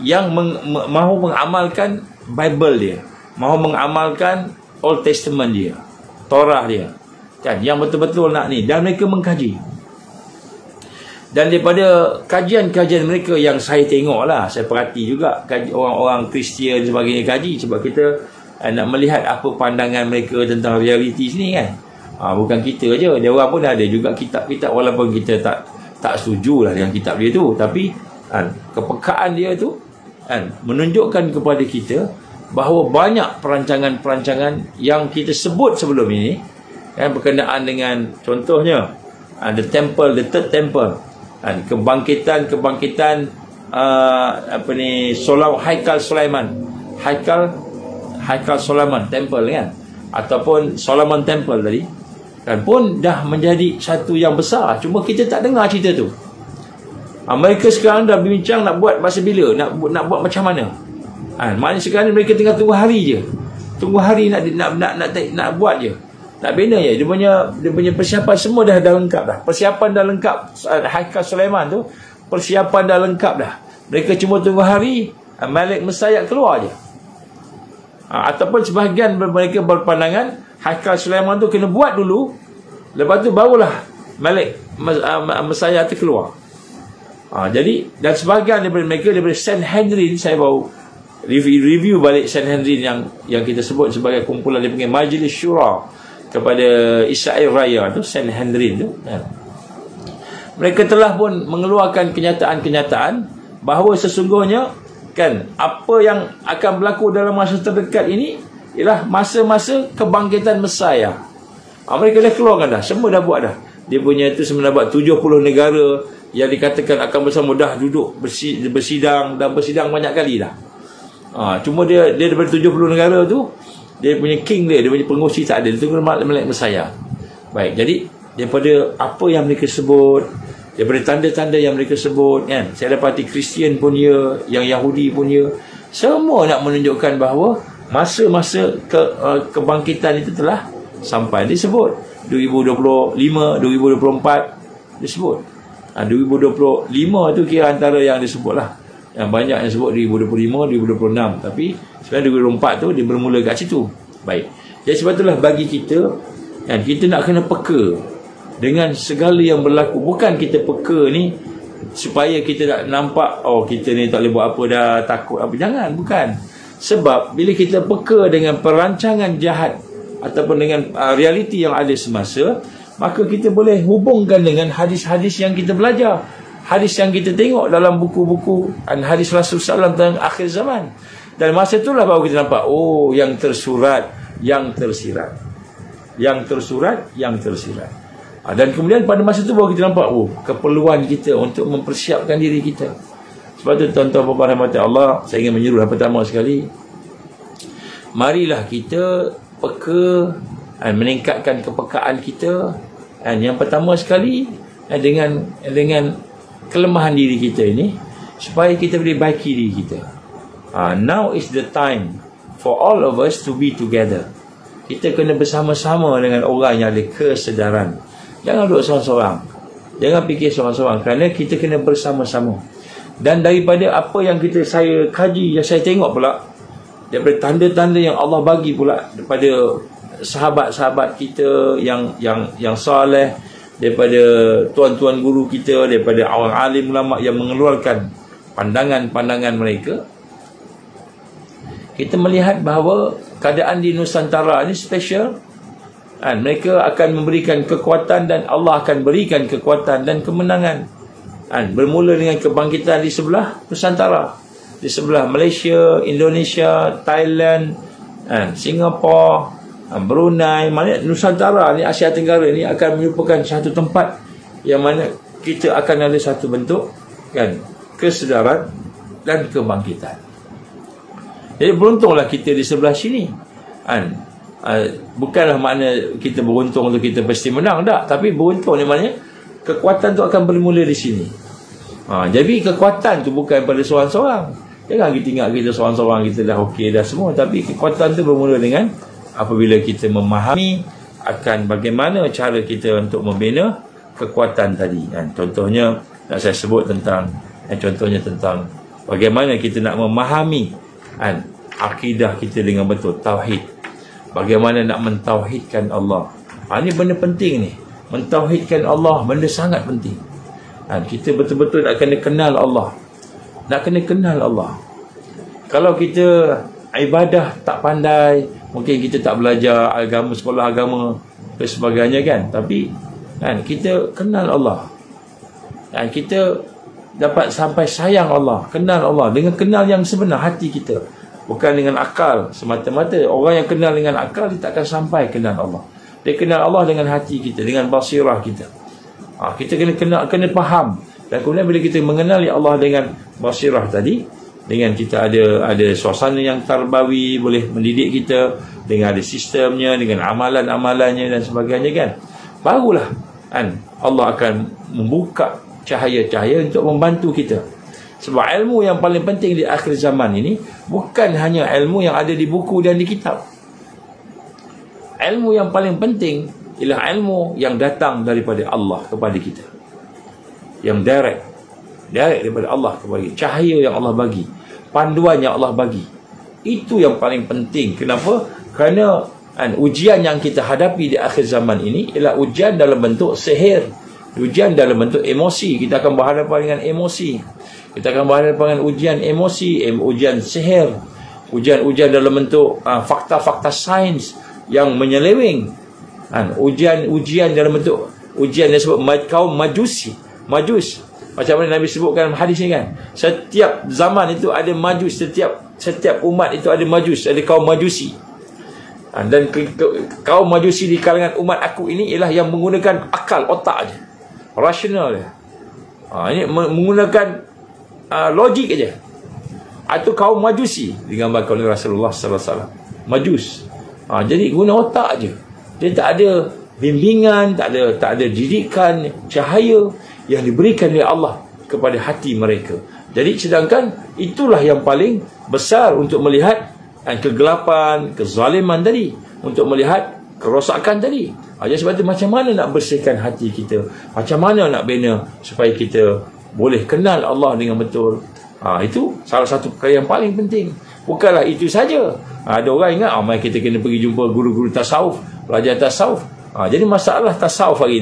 yang mahu mengamalkan Bible dia, mahu mengamalkan Old Testament dia, Torah dia, kan, yang betul-betul nak ni, dan mereka mengkaji. Dan daripada kajian-kajian mereka yang saya tengok lah, saya perhati juga orang-orang Kristian sebagainya kaji, sebab kita nak melihat apa pandangan mereka tentang realiti sini kan. Bukan kita je, dia orang pun ada juga kitab-kitab, walaupun kita tak setuju lah dengan kitab dia tu, tapi kepekaan dia tu menunjukkan kepada kita bahawa banyak perancangan-perancangan yang kita sebut sebelum ini berkenaan dengan, contohnya the third temple, kebangkitan Haikal Sulaiman temple kan, ataupun Solomon temple tadi kan, pun dah menjadi satu yang besar. Cuma kita tak dengar cerita tu. Mereka sekarang dah bincang nak buat masa bila, nak buat macam mana. Maknanya sekarang mereka tengah tunggu hari je, nak buat je, nak bina je. Dia punya persiapan semua dah lengkap dah. Persiapan dah lengkap. Haikal Sulaiman tu persiapan dah lengkap dah. Mereka cuma tunggu hari Malik Messiah keluar je. Ataupun sebahagian mereka berpandangan Haikal Sulaiman tu kena buat dulu, lepas tu barulah Malik Messiah tu keluar. Jadi, dan sebahagian daripada mereka, daripada Sanhedrin, saya baru review balik Sanhedrin yang kita sebut sebagai kumpulan dia panggil Majlis Syura kepada Israel Raya tu, Sanhedrin tu. Mereka telah pun mengeluarkan kenyataan-kenyataan bahawa sesungguhnya kan, apa yang akan berlaku dalam masa terdekat ini ialah masa-masa kebangkitan Messiah. Mereka dah keluarkan dah, semua dah buat dah. Dia punya itu semua dah buat. 70 negara yang dikatakan akan bersama dah duduk bersidang, dan bersidang banyak kali dah. Cuma dia daripada 70 negara tu, dia punya king dia punya pengurusi tak ada. Dia tunggu Malik Messiah. Baik, jadi daripada apa yang mereka sebut, daripada tanda-tanda yang mereka sebut kan, saya dapati Kristian pun ya, yang Yahudi pun ya, semua nak menunjukkan bahawa masa-masa kebangkitan itu telah sampai. Disebut 2025, 2024 disebut. 2025 tu kira antara yang disebut lah. Yang banyak yang sebut 2025, 2026. Tapi sebenarnya 2024 tu dia bermula kat situ. Baik. Jadi sebab itulah bagi kita kan, kita nak kena peka dengan segala yang berlaku. Bukan kita peka ni supaya kita tak nampak kita ni tak boleh buat apa dah, takut apa. Jangan, bukan. Sebab bila kita peka dengan perancangan jahat ataupun dengan realiti yang ada semasa, maka kita boleh hubungkan dengan hadis-hadis yang kita belajar, hadis yang kita tengok dalam buku-buku hadis Rasulullah SAW tentang akhir zaman. Dan masa itulah baru kita nampak, yang tersurat, yang tersirat, yang tersurat, yang tersirat. Dan kemudian pada masa itu baru kita nampak keperluan kita untuk mempersiapkan diri kita. Sebab itu tuan-tuan puan-puan rahmati Allah, saya ingin menyuruh pertama sekali, marilah kita peka, meningkatkan kepekaan kita. Yang pertama sekali dengan kelemahan diri kita ini, supaya kita boleh baiki diri kita. Now is the time for all of us to be together. Kita kena bersama-sama dengan orang yang ada kesedaran. Jangan duduk seorang-seorang, jangan fikir seorang-seorang, kerana kita kena bersama-sama. Dan daripada apa yang saya kaji, yang saya tengok pula, daripada tanda-tanda yang Allah bagi pula daripada sahabat-sahabat kita yang soleh, daripada tuan-tuan guru kita, daripada orang alim ulama yang mengeluarkan pandangan-pandangan mereka, kita melihat bahawa keadaan di Nusantara ini special. Mereka akan memberikan kekuatan dan Allah akan berikan kekuatan dan kemenangan. Bermula dengan kebangkitan di sebelah Nusantara, di sebelah Malaysia, Indonesia, Thailand, Singapura, Brunei. Mana Nusantara ni, Asia Tenggara ni akan merupakan satu tempat yang mana kita akan ada satu bentuk kesedaran dan kebangkitan. Jadi beruntunglah kita di sebelah sini. Bukanlah makna kita beruntung untuk kita pasti menang, tak. Tapi beruntung ni maknanya kekuatan tu akan bermula di sini. Jadi kekuatan tu bukan pada seorang-seorang. Jangan kita ingat kita seorang-seorang kita dah okey dah semua. Tapi kekuatan tu bermula dengan apabila kita memahami akan bagaimana cara kita untuk membina kekuatan tadi. Contohnya nak saya sebut tentang bagaimana kita nak memahami akidah kita dengan betul, tauhid. Bagaimana nak mentauhidkan Allah. Ini benda penting ni. Mentauhidkan Allah benda sangat penting. Kita betul-betul nak kena kenal Allah. Nak kena kenal Allah. Kalau kita ibadah tak pandai, mungkin kita tak belajar agama, sekolah agama dan sebagainya kan. Tapi kita kenal Allah. Kita dapat sampai sayang Allah, kenal Allah dengan kenal yang sebenar hati kita. Bukan dengan akal semata-mata. Orang yang kenal dengan akal, dia takkan sampai kenal Allah. Dia kenal Allah dengan hati kita, dengan basirah kita. Kita kena faham. Dan kemudian bila kita mengenali Allah dengan basirah tadi, dengan kita ada suasana yang tarbawi, boleh mendidik kita, dengan ada sistemnya, dengan amalan-amalannya dan sebagainya kan. Barulah Allah akan membuka cahaya-cahaya untuk membantu kita. Sebab ilmu yang paling penting di akhir zaman ini bukan hanya ilmu yang ada di buku dan di kitab. Ilmu yang paling penting ialah ilmu yang datang daripada Allah kepada kita. Yang direct daripada Allah kepada kita. Cahaya yang Allah bagi, panduan yang Allah bagi. Itu yang paling penting. Kenapa? Kerana ujian yang kita hadapi di akhir zaman ini ialah ujian dalam bentuk sihir, ujian dalam bentuk emosi. Kita akan berhadapan dengan emosi. Kita akan berhadapan dengan ujian emosi, ujian sihir, ujian dalam bentuk fakta-fakta sains yang menyeleweng, ujian dalam bentuk ujian yang disebut kaum majus. Macam mana Nabi sebutkan hadis ni kan, setiap zaman itu ada majus, setiap umat itu ada majus, ada kaum majusi. Dan kaum majusi di kalangan umat aku ini ialah yang menggunakan akal, otak aja, rasional dia. Ini menggunakan logik aja. Itu kaum majusi digambarkan oleh Rasulullah sallallahu alaihi wasallam. Majus. Jadi guna otak aja. Dia tak ada bimbingan, tak ada didikan, cahaya yang diberikan oleh Allah kepada hati mereka. Jadi sedangkan itulah yang paling besar untuk melihat kegelapan, kezaliman tadi, untuk melihat kerosakan tadi. Jadi sebab itu macam mana nak bersihkan hati kita, macam mana nak bina supaya kita boleh kenal Allah dengan betul. Itu salah satu perkara yang paling penting. Bukanlah itu saja. Ada orang ingat mari kita kena pergi jumpa guru-guru tasawuf, belajar tasawuf. Jadi masalah tasawuf hari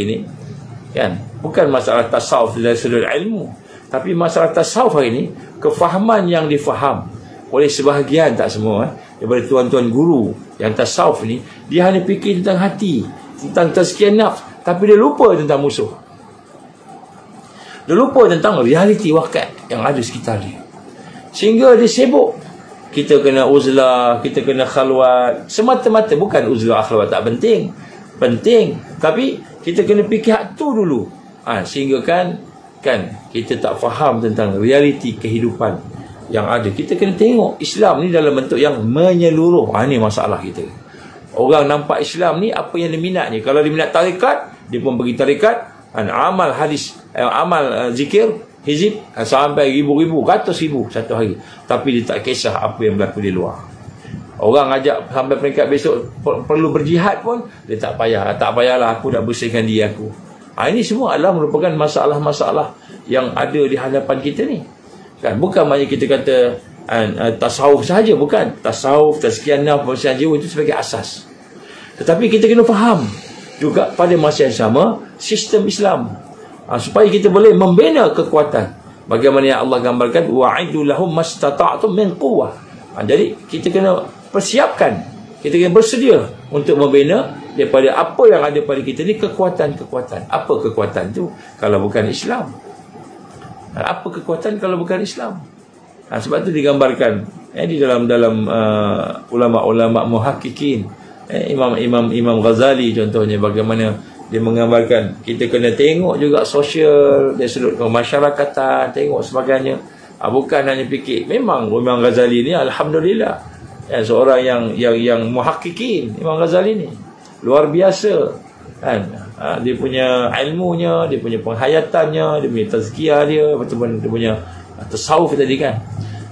ini kan, bukan masalah tasawuf dari sudut ilmu, tapi masalah tasawuf hari ini, kefahaman yang difaham oleh sebahagian, tak semua, daripada tuan-tuan guru yang tasawuf ni, dia hanya fikir tentang hati, tentang tazkiyah nafs, tapi dia lupa tentang musuh. Dia lupa tentang realiti wakat yang ada sekitar dia. Sehingga dia sibuk. Kita kena uzlah, kita kena khalwat. Semata-mata bukan uzlah khalwat tak penting. Penting. Tapi kita kena fikir hak tu dulu. Sehingga kan kita tak faham tentang realiti kehidupan yang ada. Kita kena tengok Islam ni dalam bentuk yang menyeluruh. Ini masalah kita. Orang nampak Islam ni apa yang dia minat ni. Kalau dia minat tarikat, dia pun pergi tarikat. Amal hadis, amal zikir, hizib sampai ribu-ribu, ratus ribu satu hari. Tapi dia tak kisah apa yang berlaku di luar. Orang ajak sampai peringkat besok perlu berjihad pun, dia tak payah. Tak payahlah, aku nak bersihkan diri aku. Ini semua adalah merupakan masalah-masalah yang ada di hadapan kita ni. Kan, bukan maknanya kita kata tasawuf sahaja, bukan. Tasawuf, tazkiyah nafs, pembersihan jiwa itu sebagai asas. Tetapi kita kena faham juga pada masa yang sama sistem Islam, supaya kita boleh membina kekuatan Bagaimana yang Allah gambarkan, wa'iddu lahum mastata'tum min quwwah. Jadi kita kena persiapkan, kita kena bersedia untuk membina daripada apa yang ada pada kita ni, kekuatan-kekuatan. Apa kekuatan tu kalau bukan Islam? Apa kekuatan kalau bukan Islam? Sebab tu digambarkan di dalam ulama-ulama muhakkikin, Imam Ghazali contohnya, bagaimana dia menggambarkan kita kena tengok juga sosial dari sudut kemasyarakatan, tengok sebagainya. Bukan hanya fikir. Memang Imam Ghazali ni alhamdulillah seorang yang muhakkikin. Imam Ghazali ni luar biasa kan. Dia punya ilmunya, dia punya penghayatannya, dia punya tazkiyah dia, betul-betul dia punya tasawuf tadi kan.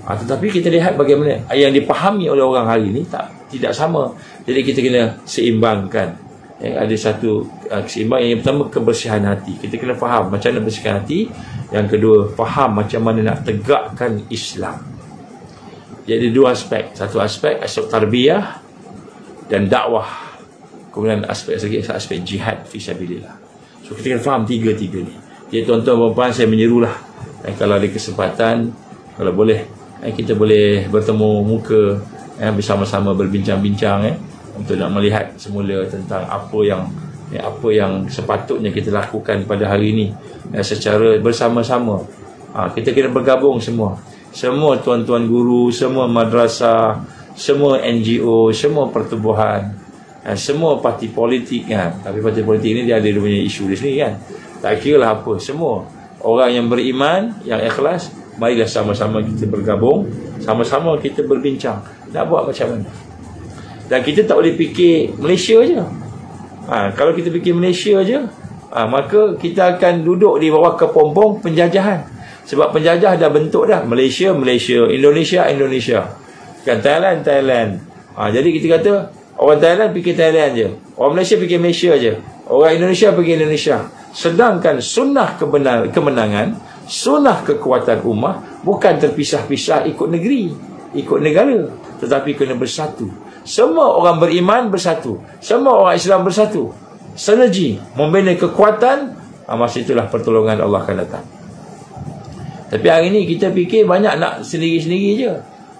Tetapi kita lihat bagaimana yang dipahami oleh orang hari ni tidak sama. Jadi kita kena seimbangkan. Ada satu keseimbangan. Yang pertama, kebersihan hati. Kita kena faham macam mana bersihkan hati. Yang kedua, faham macam mana nak tegakkan Islam. Jadi dua aspek. Satu aspek tarbiyah dan dakwah. Kemudian aspek jihad fi sabilillah. So kita kena faham tiga-tiga ni. Jadi tuan-tuan dan puan, saya menyerulah, kalau ada kesempatan, kalau boleh, kita boleh bertemu muka, bersama-sama berbincang-bincang, untuk nak melihat semula tentang apa yang sepatutnya kita lakukan pada hari ini, secara bersama-sama. Kita kena bergabung semua tuan-tuan guru, semua madrasah, semua NGO, semua pertubuhan, semua parti politik kan. Tapi parti politik ni dia ada punya isu di sini kan. Tak kira lah apa, semua orang yang beriman, yang ikhlas, marilah sama-sama kita bergabung, sama-sama kita berbincang nak buat macam mana. Dan kita tak boleh fikir Malaysia je. Kalau kita fikir Malaysia je, maka kita akan duduk di bawah kepompong penjajahan. Sebab penjajah dah bentuk dah. Malaysia, Indonesia. Kan Thailand. Jadi kita kata orang Thailand fikir Thailand je, orang Malaysia fikir Malaysia je, orang Indonesia fikir Indonesia. Sedangkan sunnah kemenangan, sunnah kekuatan ummah bukan terpisah-pisah ikut negeri, ikut negara, tetapi kena bersatu. Semua orang beriman bersatu, semua orang Islam bersatu, sinergi membina kekuatan. Masa itulah pertolongan Allah akan datang. Tapi hari ni kita fikir banyak nak sendiri-sendiri je,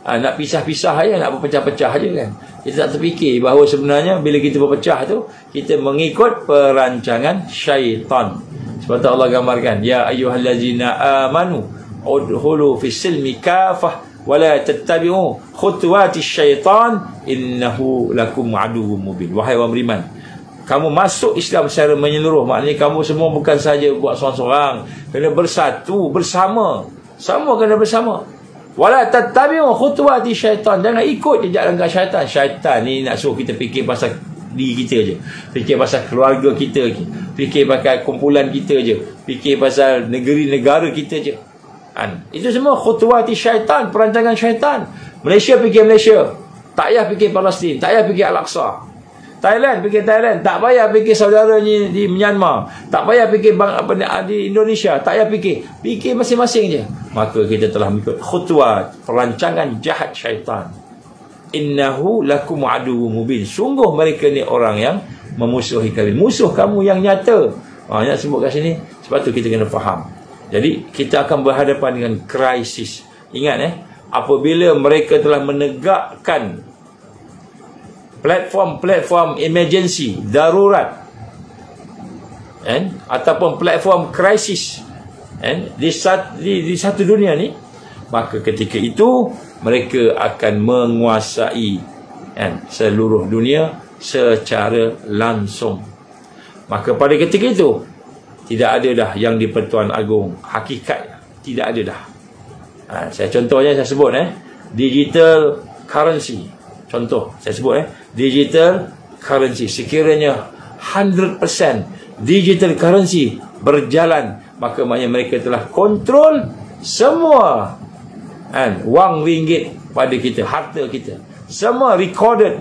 nak pisah-pisah je, nak berpecah-pecah je kan. Kita tak terfikir bahawa sebenarnya bila kita berpecah tu, kita mengikut perancangan syaitan. Sebab tu Allah gambarkan, ya ayyuhallazina amanu udkhulu fis silmi kafah wala tattabi'u khutuwati syaitan innahu lakum aduwwum mubin. Wahai orang beriman, kamu masuk Islam secara menyeluruh. Maknanya kamu semua bukan saja buat seorang-seorang, kena bersatu bersama. Semua kena bersama. Wala tattabi'u khutuwati syaitan. Jangan ikut jejak langkah syaitan. Syaitan ni nak suruh kita fikir pasal diri kita je, fikir pasal keluarga kita je, fikir pasal kumpulan kita je, fikir pasal negeri-negara kita je. Itu semua khutuwati syaitan, perancangan syaitan. Malaysia fikir Malaysia, tak payah fikir Palestin, tak payah fikir Al-Aqsa. Thailand fikir Thailand, tak payah fikir saudaranya di Myanmar, tak payah fikir di Indonesia, tak payah fikir masing-masing je. Maka kita telah mengikut khutuwat, perancangan jahat syaitan. Innahu lakum aduwwum mubin. Sungguh mereka ni orang yang memusuhi kalian, musuh kamu yang nyata. Nak sebut kat sini. Sebab tu kita kena faham. Jadi kita akan berhadapan dengan krisis. Ingat apabila mereka telah menegakkan platform emergency, darurat, ataupun platform krisis di satu dunia ni, maka ketika itu mereka akan menguasai seluruh dunia secara langsung. Maka pada ketika itu tidak ada dah yang di Pertuan Agong, hakikat tidak ada dah. Contohnya saya sebut digital currency. Contoh saya sebut digital currency. Sekiranya 100% digital currency berjalan, maka maknanya mereka telah kontrol semua wang ringgit pada kita, harta kita, semua recorded.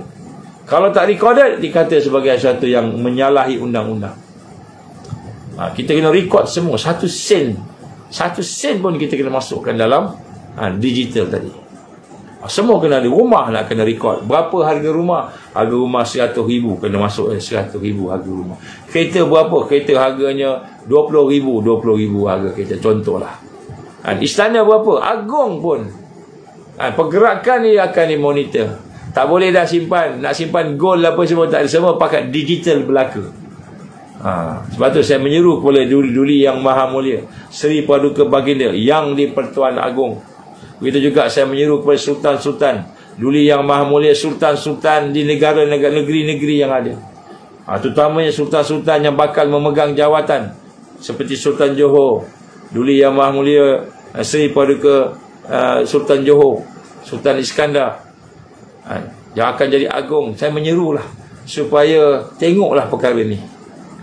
Kalau tak recorded, dikata sebagai sesuatu yang menyalahi undang-undang. Kita kena record semua, satu sen pun kita kena masukkan dalam digital tadi. Semua kena ada. Rumah nak kena record, berapa harga rumah, 100,000 kena masuk 100,000 harga rumah. Kereta berapa, kereta harganya 20,000 harga kereta, contohlah. Istana berapa? Agung pun. Pergerakan ni akan dimonitor. Tak boleh dah simpan. Nak simpan gold apa semua tak ada. Semua pakai digital belaka. Sebab tu saya menyeru kepada duli-duli yang maha mulia, Seri Paduka Baginda yang di Pertuan Agong. Begitu juga saya menyeru kepada sultan-sultan, duli yang maha mulia, sultan-sultan di negeri-negeri yang ada. Terutamanya sultan-sultan yang bakal memegang jawatan seperti Sultan Johor, duli yang maha mulia Seri Paduka Sultan Johor, Sultan Iskandar, yang akan jadi agung. Saya menyerulah supaya tengoklah perkara ni.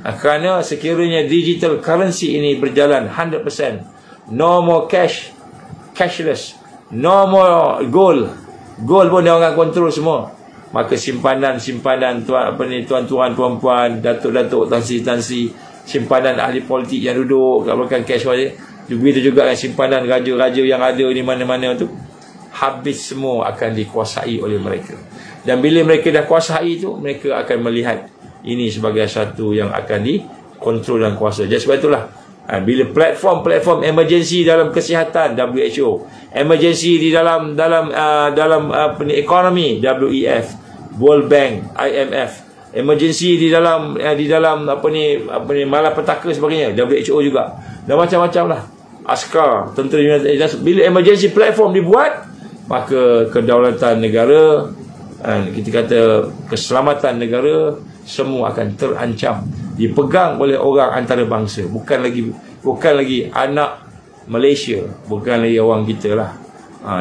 Kerana sekiranya digital currency ini berjalan 100%, no more cashless, no more gold pun dia orang kontrol semua, maka simpanan tuan-tuan, puan-puan, datuk-datuk, tansi-tansi, simpanan ahli politik yang duduk kat belakang cash wala, begitu juga simpanan raja-raja yang ada di mana-mana tu, habis semua akan dikuasai oleh mereka. Dan bila mereka dah kuasai itu, mereka akan melihat ini sebagai satu yang akan dikontrol dan kuasa. Jadi sebab itulah bila platform emergency dalam kesihatan WHO, emergency di dalam ekonomi WEF, World Bank, IMF, emergency di dalam malapetaka sebagainya, WHO juga, dan macam-macam lah, askar, tentera United States. Bila emergency platform dibuat, maka kedaulatan negara, kita kata keselamatan negara, semua akan terancam, dipegang oleh orang antarabangsa, bukan lagi anak Malaysia, bukan lagi orang kita lah.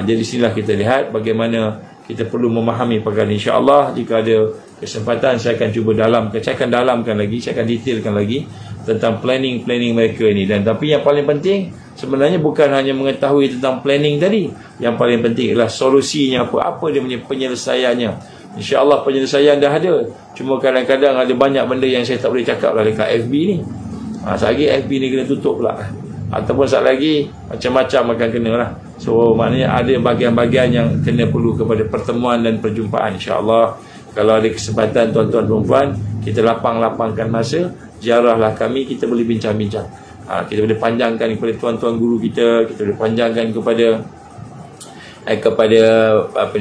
Jadi sinilah kita lihat bagaimana kita perlu memahami perkara ini. InsyaAllah jika ada kesempatan saya akan cuba dalamkan lagi, saya akan detailkan lagi tentang planning mereka ini. Dan tapi yang paling penting sebenarnya bukan hanya mengetahui tentang planning tadi, yang paling penting adalah solusinya apa dia punya penyelesaiannya. InsyaAllah penyelesaian dah ada, cuma kadang-kadang ada banyak benda yang saya tak boleh cakap lah dekat FB ni. Saat lagi FB ni kena tutup pula, ataupun saat lagi macam-macam akan kena lah. So maknanya ada bahagian-bahagian yang kena perlu kepada pertemuan dan perjumpaan. InsyaAllah kalau ada kesempatan tuan-tuan perempuan, kita lapangkan masa, ziarahlah kami, kita boleh bincang-bincang. Kita boleh panjangkan kepada tuan-tuan guru kita boleh panjangkan kepada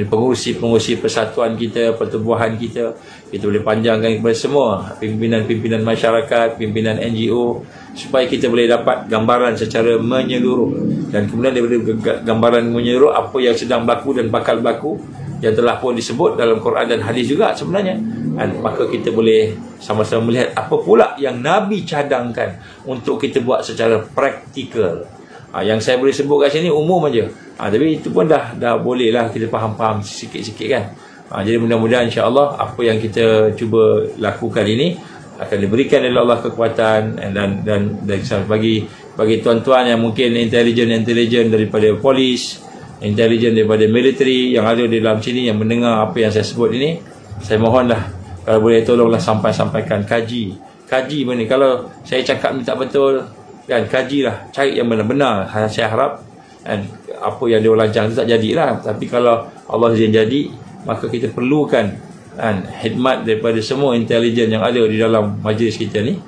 pengurusi persatuan kita, pertubuhan kita boleh panjangkan kepada semua pimpinan masyarakat, pimpinan NGO, supaya kita boleh dapat gambaran secara menyeluruh. Dan kemudian daripada gambaran menyeluruh apa yang sedang berlaku dan bakal berlaku, yang telah pun disebut dalam Quran dan hadis juga sebenarnya, maka kita boleh sama-sama melihat apa pula yang Nabi cadangkan untuk kita buat secara praktikal. Yang saya boleh sebut kat sini umum aja. Tapi itu pun dah boleh lah kita faham sikit-sikit kan. Jadi mudah-mudahan insya-Allah apa yang kita cuba lakukan ini akan diberikan oleh Allah kekuatan dan bagi tuan-tuan yang mungkin intelijen daripada polis, intelijen daripada militeri yang ada di dalam sini yang mendengar apa yang saya sebut ini, saya mohonlah kalau boleh tolonglah sampaikan kaji benda. Kalau saya cakap ni tak betul kan, kajilah, cari yang benar-benar. Saya harap apa yang dia rancang itu tak jadilah. Tapi kalau Allah izin jadi, maka kita perlukan khidmat daripada semua intelijen yang ada di dalam majlis kita ni.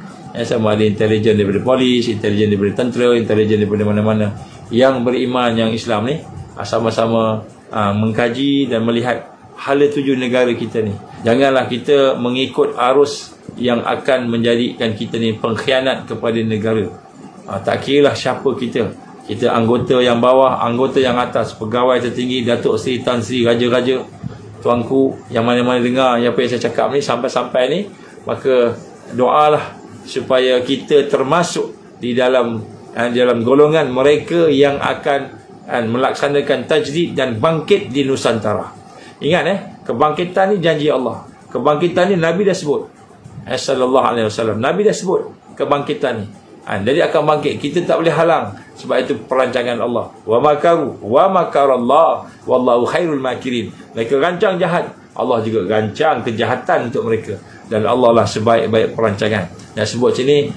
Sama ada intelijen daripada polis, intelijen daripada tentera, intelijen daripada mana-mana yang beriman, yang Islam ni, sama-sama mengkaji dan melihat hala tuju negara kita ni. Janganlah kita mengikut arus yang akan menjadikan kita ni pengkhianat kepada negara. Tak kira lah siapa kita anggota yang bawah, anggota yang atas, pegawai tertinggi, datuk seri, tan sri, raja-raja, tuanku, yang mana-mana dengar apa yang saya cakap ni sampai-sampai ni, maka doalah supaya kita termasuk di dalam golongan mereka yang akan melaksanakan tajdid dan bangkit di Nusantara. Ingat kebangkitan ni janji Allah. Kebangkitan ni Nabi dah sebut. Sallallahu alaihi wasallam, Nabi dah sebut kebangkitan ni. Jadi akan bangkit, kita tak boleh halang. Sebab itu perancangan Allah. Wa makaru wa makarallah wallahu khairul makirin. Mereka rancang jahat, Allah juga rancang kejahatan untuk mereka, dan Allah lah sebaik-baik perancangan. Dan sebut sini,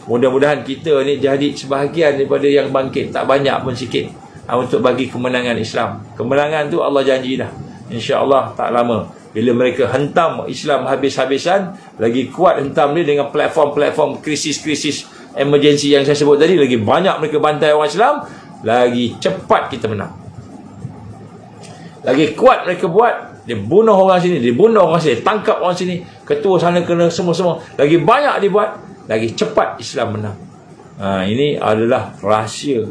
mudah-mudahan kita ni jadi sebahagian daripada yang bangkit, tak banyak pun sikit, untuk bagi kemenangan Islam. Kemenangan tu Allah janji dah, insya-Allah tak lama. Bila mereka hentam Islam habis-habisan, lagi kuat hentam dia dengan platform krisis emergency yang saya sebut tadi, lagi banyak mereka bantai orang Islam, lagi cepat kita menang. Lagi kuat mereka buat, dia bunuh orang sini, dia bunuh orang sini, tangkap orang sini, ketua sana kena, semua-semua. Lagi banyak dia buat, lagi cepat Islam menang. Ini adalah rahsia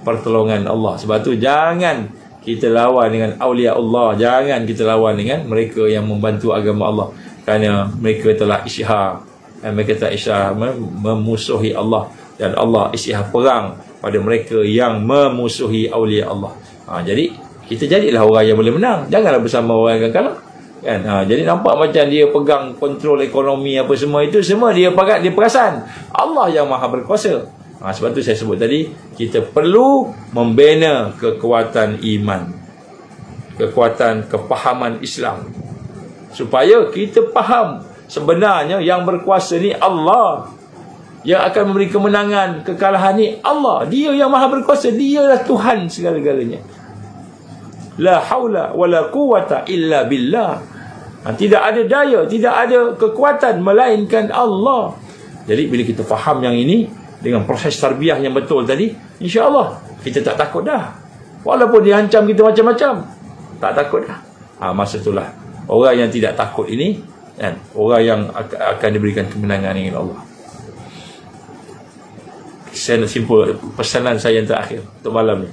pertolongan Allah. Sebab tu jangan kita lawan dengan awliya Allah, jangan kita lawan dengan mereka yang membantu agama Allah, kerana mereka telah isyhar, mereka telah isyhar memusuhi Allah, dan Allah isyhar perang pada mereka yang memusuhi awliya Allah. Jadi kita jadilah orang yang boleh menang, janganlah bersama orang yang kalah, kan? Jadi nampak macam dia pegang kontrol ekonomi apa semua, itu semua dia perasan Allah yang maha berkuasa. Sebab tu saya sebut tadi, kita perlu membina kekuatan iman, kekuatan kepahaman Islam, supaya kita faham sebenarnya yang berkuasa ni Allah, yang akan memberi kemenangan, kekalahan ni Allah. Dia yang maha berkuasa, dialah Tuhan segala-galanya. La haula wala quwata illa billah. Tidak ada daya, tidak ada kekuatan melainkan Allah. Jadi bila kita faham yang ini dengan proses tarbiyah yang betul tadi, insya-Allah kita tak takut dah. Walaupun dia ancam kita macam-macam, tak takut dah. Masa itulah orang yang tidak takut ini, kan, orang yang akan diberikan kemenangan dengan Allah. Saya nak simpul pesanan saya yang terakhir untuk malam ni.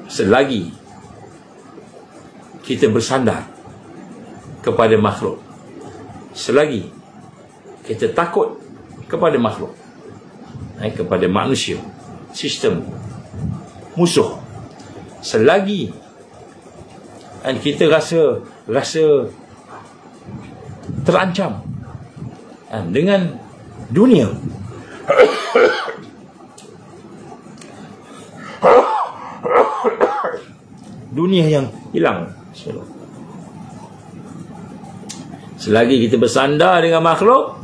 Selagi kita bersandar kepada makhluk, selagi kita takut kepada makhluk, kepada manusia, sistem, musuh, selagi kita rasa terancam dengan dunia, dunia yang hilang, selagi kita bersandar dengan makhluk,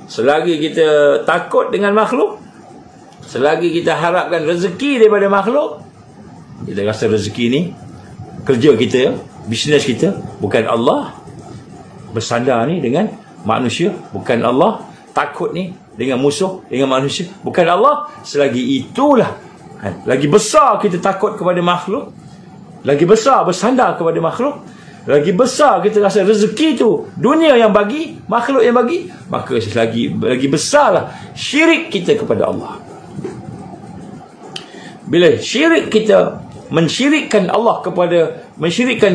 selagi kita takut dengan makhluk, selagi kita harapkan rezeki daripada makhluk, kita rasa rezeki ni, kerja kita, bisnes kita bukan Allah, bersandar ni dengan manusia bukan Allah, takut ni dengan musuh, dengan manusia bukan Allah, selagi itulah, lagi besar kita takut kepada makhluk, lagi besar bersandar kepada makhluk, lagi besar kita rasa rezeki tu dunia yang bagi, makhluk yang bagi, maka lagi besarlah syirik kita kepada Allah. Bila syirik kita mensyirikkan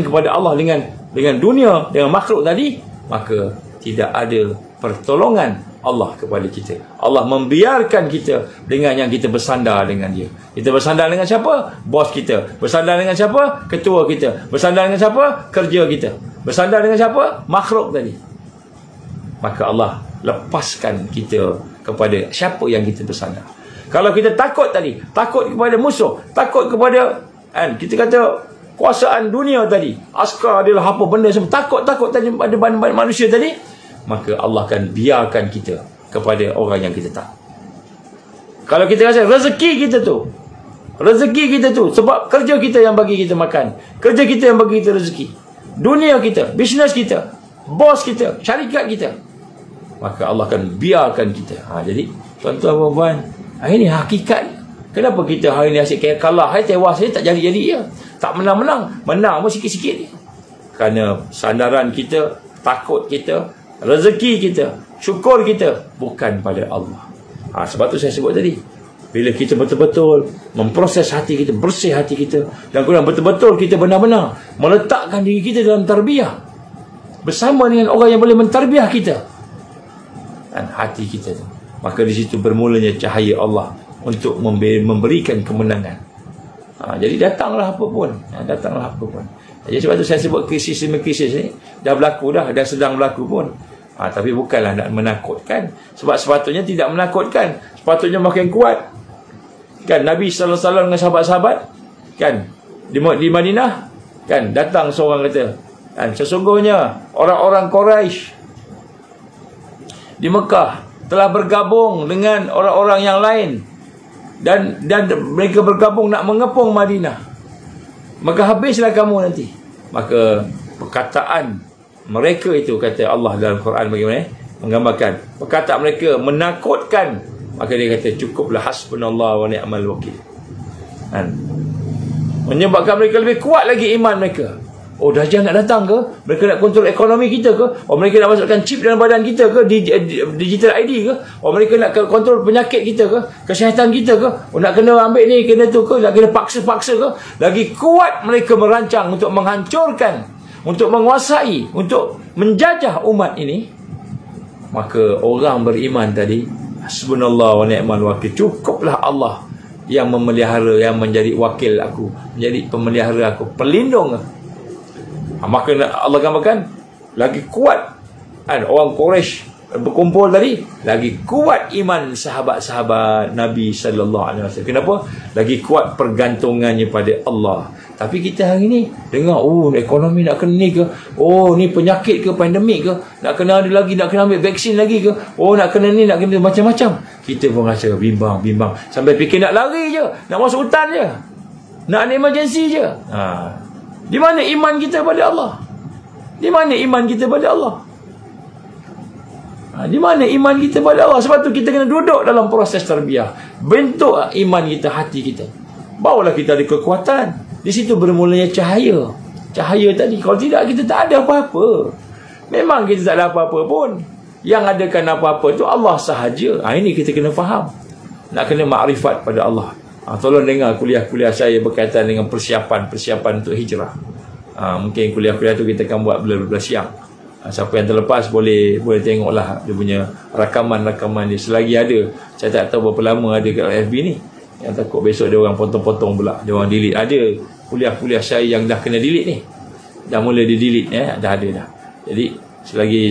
kepada Allah dengan dunia, dengan makhluk tadi, maka tidak ada pertolongan Allah kepada kita. Allah membiarkan kita dengan yang kita bersandar dengan dia. Kita bersandar dengan siapa? Bos kita. Bersandar dengan siapa? Ketua kita. Bersandar dengan siapa? Kerja kita. Bersandar dengan siapa? Makhluk tadi. Maka Allah lepaskan kita kepada siapa yang kita bersandar. Kalau kita takut tadi, takut kepada musuh, takut kepada, kita kata kuasaan dunia tadi, askar adalah apa benda semua, takut tadi pada manusia tadi, maka Allah akan biarkan kita kepada orang yang kita tak. Kalau kita rasa rezeki kita tu sebab kerja kita yang bagi kita makan, kerja kita yang bagi kita rezeki, dunia kita, bisnes kita, bos kita, syarikat kita, maka Allah akan biarkan kita. Jadi tuan-tuan puan-puan, ini hakikat. Kenapa kita hari ni asyik kalah, hari tewas, hari tak jadi ya, tak menang pun sikit-sikit dia. Kerana sandaran kita, takut kita, rezeki kita, syukur kita bukan pada Allah. Sebab tu saya sebut tadi, bila kita betul-betul memproses hati kita, bersih hati kita, dan kemudian betul-betul kita benar-benar meletakkan diri kita dalam tarbiyah bersama dengan orang yang boleh mentarbiah kita, dan hati kita tu, maka di situ bermulanya cahaya Allah untuk memberikan kemenangan. Jadi datanglah apa pun, Jadi sebab tu saya sebut krisis demi krisis ni dah berlaku dah, dan sedang berlaku pun. Tapi bukanlah nak menakutkan, sebab sepatutnya tidak menakutkan, sepatutnya makin kuat. Kan Nabi sallallahu alaihi wasallam dengan sahabat-sahabat, kan di Madinah, kan datang seorang kata, kan sesungguhnya orang-orang Quraisy di Mekah telah bergabung dengan orang-orang yang lain, dan mereka bergabung nak mengepung Madinah, maka habislah kamu nanti. Maka perkataan mereka itu, kata Allah dalam Quran bagaimana menggambarkan perkataan mereka menakutkan Maka dia kata cukuplah hasbunallah wa ni'mal wakil. Kan? Menyebabkan mereka lebih kuat lagi iman mereka. Oh, Dajjal nak datang ke? Mereka nak kontrol ekonomi kita ke? Oh, mereka nak masukkan chip dalam badan kita ke? Digital ID ke? Oh, mereka nak kontrol penyakit kita ke? Kesihatan kita ke? Oh, nak kena ambil ni, kena tu ke? Nak kena paksa-paksa ke? Lagi kuat mereka merancang untuk menghancurkan, untuk menguasai, untuk menjajah umat ini. Maka orang beriman tadi, hasbunallah wa ni'mal wakil, cukuplah Allah yang memelihara, yang menjadi wakil aku, menjadi pemelihara aku, pelindung aku. Maka Allah gambarkan lagi kuat kan, orang Quraisy berkumpul tadi, lagi kuat iman sahabat-sahabat Nabi sallallahu alaihi wasallam. Kenapa? Lagi kuat pergantungannya pada Allah. Tapi kita hari ni dengar, oh ekonomi nak kena ni ke, oh ni penyakit ke, pandemik ke, nak kena ada lagi, nak kena ambil vaksin lagi ke, oh nak kena ni, nak kena macam-macam. Kita pun rasa bimbang sampai fikir nak lari je, nak masuk hutan je, nak ada emergency je. Di mana iman kita pada Allah? Di mana iman kita pada Allah? Di mana iman kita pada Allah? Sebab tu kita kena duduk dalam proses tarbiyah. Bentuk iman kita, hati kita. Barulah kita ada kekuatan. Di situ bermulanya cahaya. Cahaya tadi. Kalau tidak, kita tak ada apa-apa. Memang kita tak ada apa-apa pun. Yang adakan apa-apa tu Allah sahaja. Ini kita kena faham. Nak kena makrifat pada Allah. Tolong dengar kuliah-kuliah saya berkaitan dengan persiapan untuk hijrah. Mungkin kuliah-kuliah tu kita akan buat belas-belas siang. Siapa yang terlepas boleh tengoklah dia punya rakaman dia selagi ada. Saya tak tahu berapa lama ada kat FB ni. Yang takut besok dia orang potong-potong pula, dia orang delete. Ada kuliah-kuliah saya yang dah kena delete ni. Dah mula di delete dah ada dah. Jadi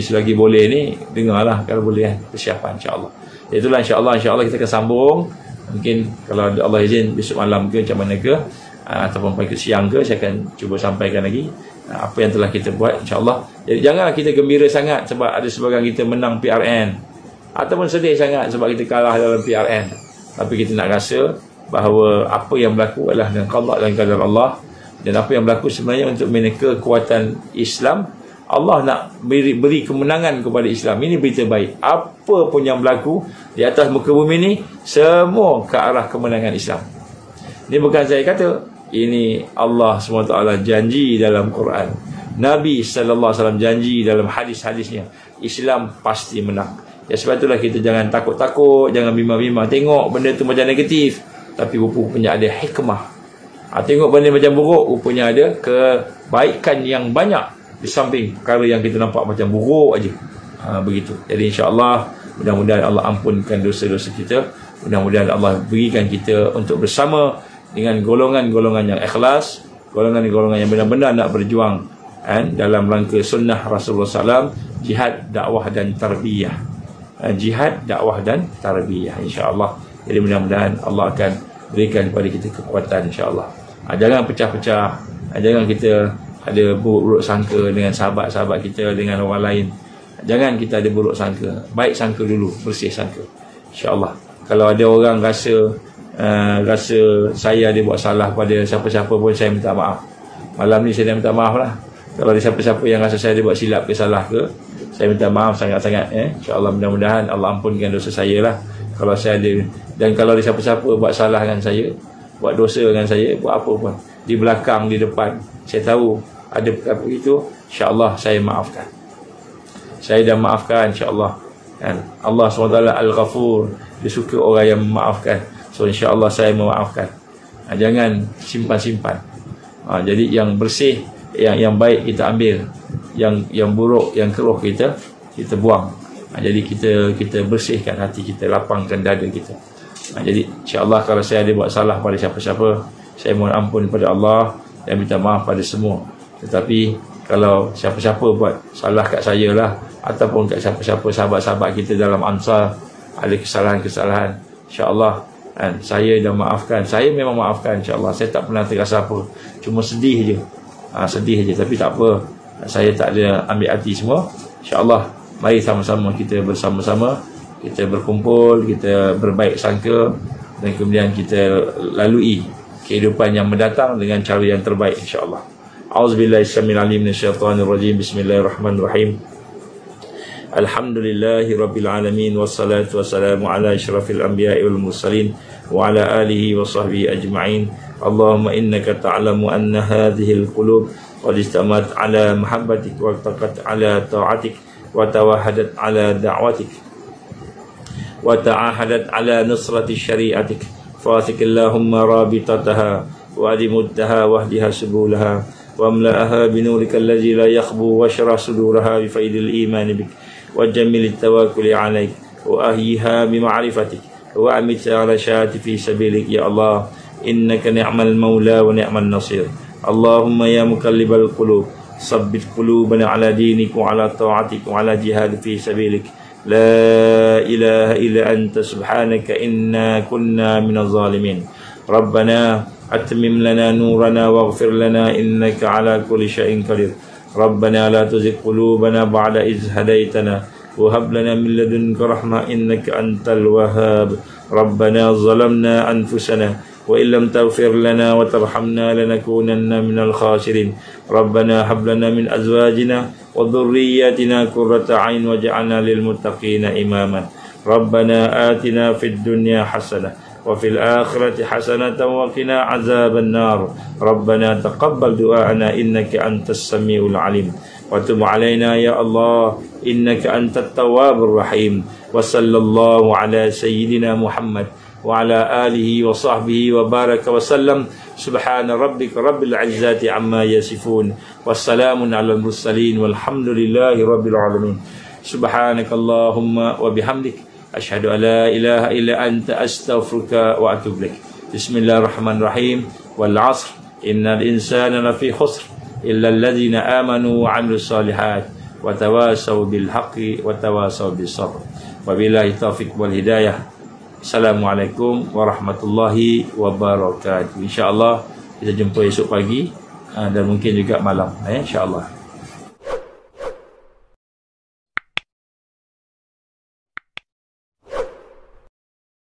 selagi boleh ni dengarlah kalau boleh persiapan insya-Allah. Itulah insya-Allah kita akan sambung. Mungkin kalau Allah izin besok malam ke macam mana ke, ataupun pagi siang ke, saya akan cuba sampaikan lagi apa yang telah kita buat insya-Allah. Jadi janganlah kita gembira sangat sebab ada sebahagian kita menang PRN, ataupun sedih sangat sebab kita kalah dalam PRN. Tapi kita nak rasa bahawa apa yang berlaku adalah dengan qada dan qadar Allah, dan apa yang berlaku sebenarnya untuk meneka kekuatan Islam. Allah nak beri kemenangan kepada Islam. Ini berita baik. Apa pun yang berlaku di atas muka bumi ini, semua ke arah kemenangan Islam. Ini bukan saya kata, ini Allah SWT janji dalam Quran. Nabi SAW janji dalam hadis-hadisnya. Islam pasti menang. Ya, sebab itulah kita jangan takut-takut, jangan bimbang-bimbang. Tengok benda tu macam negatif, tapi rupanya ada hikmah. Tengok benda macam buruk, rupanya ada kebaikan yang banyak di samping perkara yang kita nampak macam buruk aja. Begitu. Jadi insya-Allah mudah-mudahan Allah ampunkan dosa-dosa kita. Mudah-mudahan Allah berikan kita untuk bersama dengan golongan-golongan yang ikhlas, golongan-golongan yang benar-benar nak berjuang dalam rangka sunnah Rasulullah SAW, jihad, dakwah dan tarbiyah. Jihad, dakwah dan tarbiyah insya-Allah. Jadi mudah-mudahan Allah akan berikan kepada kita kekuatan insya-Allah. Jangan pecah-pecah, jangan kita ada buruk sangka dengan sahabat-sahabat kita, dengan orang lain. Jangan kita ada buruk sangka. Baik sangka dulu, bersih sangka. InsyaAllah. Kalau ada orang rasa saya ada buat salah pada siapa-siapa pun, saya minta maaf. Malam ni saya dah minta maaf lah. Kalau ada siapa-siapa yang rasa saya ada buat silap ke, salah ke, saya minta maaf sangat-sangat. InsyaAllah mudah-mudahan Allah ampunkan dosa saya lah. Kalau saya ada, dan kalau ada siapa-siapa buat salah dengan saya, buat dosa dengan saya, buat apa pun, di belakang, di depan, saya tahu ada perkara begitu, insya-Allah saya maafkan. Saya dah maafkan insya-Allah. Allah SWT Al-Ghafur, dia suka orang yang memaafkan. So insya-Allah saya memaafkan. Jangan simpan-simpan. Jadi yang bersih, yang baik kita ambil, yang buruk, yang keruh kita buang. Jadi kita bersihkan hati kita, lapangkan dada kita. Jadi insya-Allah kalau saya ada buat salah pada siapa-siapa, saya mohon ampun kepada Allah dan minta maaf pada semua. Tetapi kalau siapa-siapa buat salah kat saya lah, ataupun kat siapa-siapa sahabat-sahabat kita dalam Ansar ada kesalahan-kesalahan, insya-Allah saya dah maafkan. Saya memang maafkan insya-Allah. Saya tak pernah terasa apa, cuma sedih je. Sedih je, tapi tak apa. Saya tak ada ambil hati semua. Insya-Allah mari sama-sama kita bersama-sama, kita berkumpul, kita berbaik sangka, dan kemudian kita lalui kehidupan yang mendatang dengan cara yang terbaik insya-Allah. A'udzubillahi samil alim minasyaitonir rajim. Bismillahirrahmanirrahim. Alhamdulillahi rabbil alamin, wassalatu wassalamu ala asyrafil anbiya'i wal mursalin wa ala alihi wa sahbihi ajma'in. Allahumma innaka ta'lamu anna hadhihi al-qulub qad istamat ala mahabbatik wa taqat ala ta'atik wa tawahadat ala da'watik wa ta'ahadat ala nusrati syari'atik. Fasik Allahumma rabitataha wa adimuddaha wahdiha subulaha wa amla'aha binurika allazi la yakhbu wa syarah suduraha bi faidil iman bik wa jamil tawakkuli alaik wa ahyiha bi ma'rifatik wa amit ala syati fi sabilik. Ya Allah, innaka ni'mal maula wa ni'man nasir. Allahumma ya mukallibal qulub sabbit qulubana ala dinik wa ala ta'atik wa ala jihad fi sabilik. La ilaha illa anta subhanaka inna kunna minaz zalimin. Rabbana atmim lana nurana waghfir lana innaka ala kulli syai'in qadir. Rabbana la tuzigh qulubana ba'da idh hadaitana wa hab lana min ladunka rahmah innaka antal wahhab. Rabbana zalamna anfusana wa illam taghfir lana wa tarhamna lanakunanna minal khasirin. Rabbana hab lana min azwajina wa dhurriyyatina qurrata a'yun waj'alna lil muttaqina imaman. Rabbana atina fid dunya hasanah wa fil akhirati hasanatan wa qina azaban nar. Rabbana taqabbal du'ana innaka antas samiul alim wa tub alaina ya Allah innaka antat tawwabur rahim. Wa sallallahu ala sayyidina Muhammad wa ala alihi wa sahbihi wa baraka wa sallam. Subhana rabbika rabbil izzati amma yasifun wassalamun alal mursalin walhamdulillahi rabbil alamin. Subhanakallahumma wa bihamdik asyhadu an la ilaha illa anta astaghfiruka wa atubu ilaik. Bismillahirrahmanirrahim. Wal 'ashr innal insana lafi khusr illa alladzina amanu wa 'amilus shalihat wa tawasaw bil haqqi wa tawasaw bis sabr. Wabillahi taufiq wal hidayah. Assalamualaikum warahmatullahi wabarakatuh. InsyaAllah kita jumpa esok pagi dan mungkin juga malam, insyaAllah.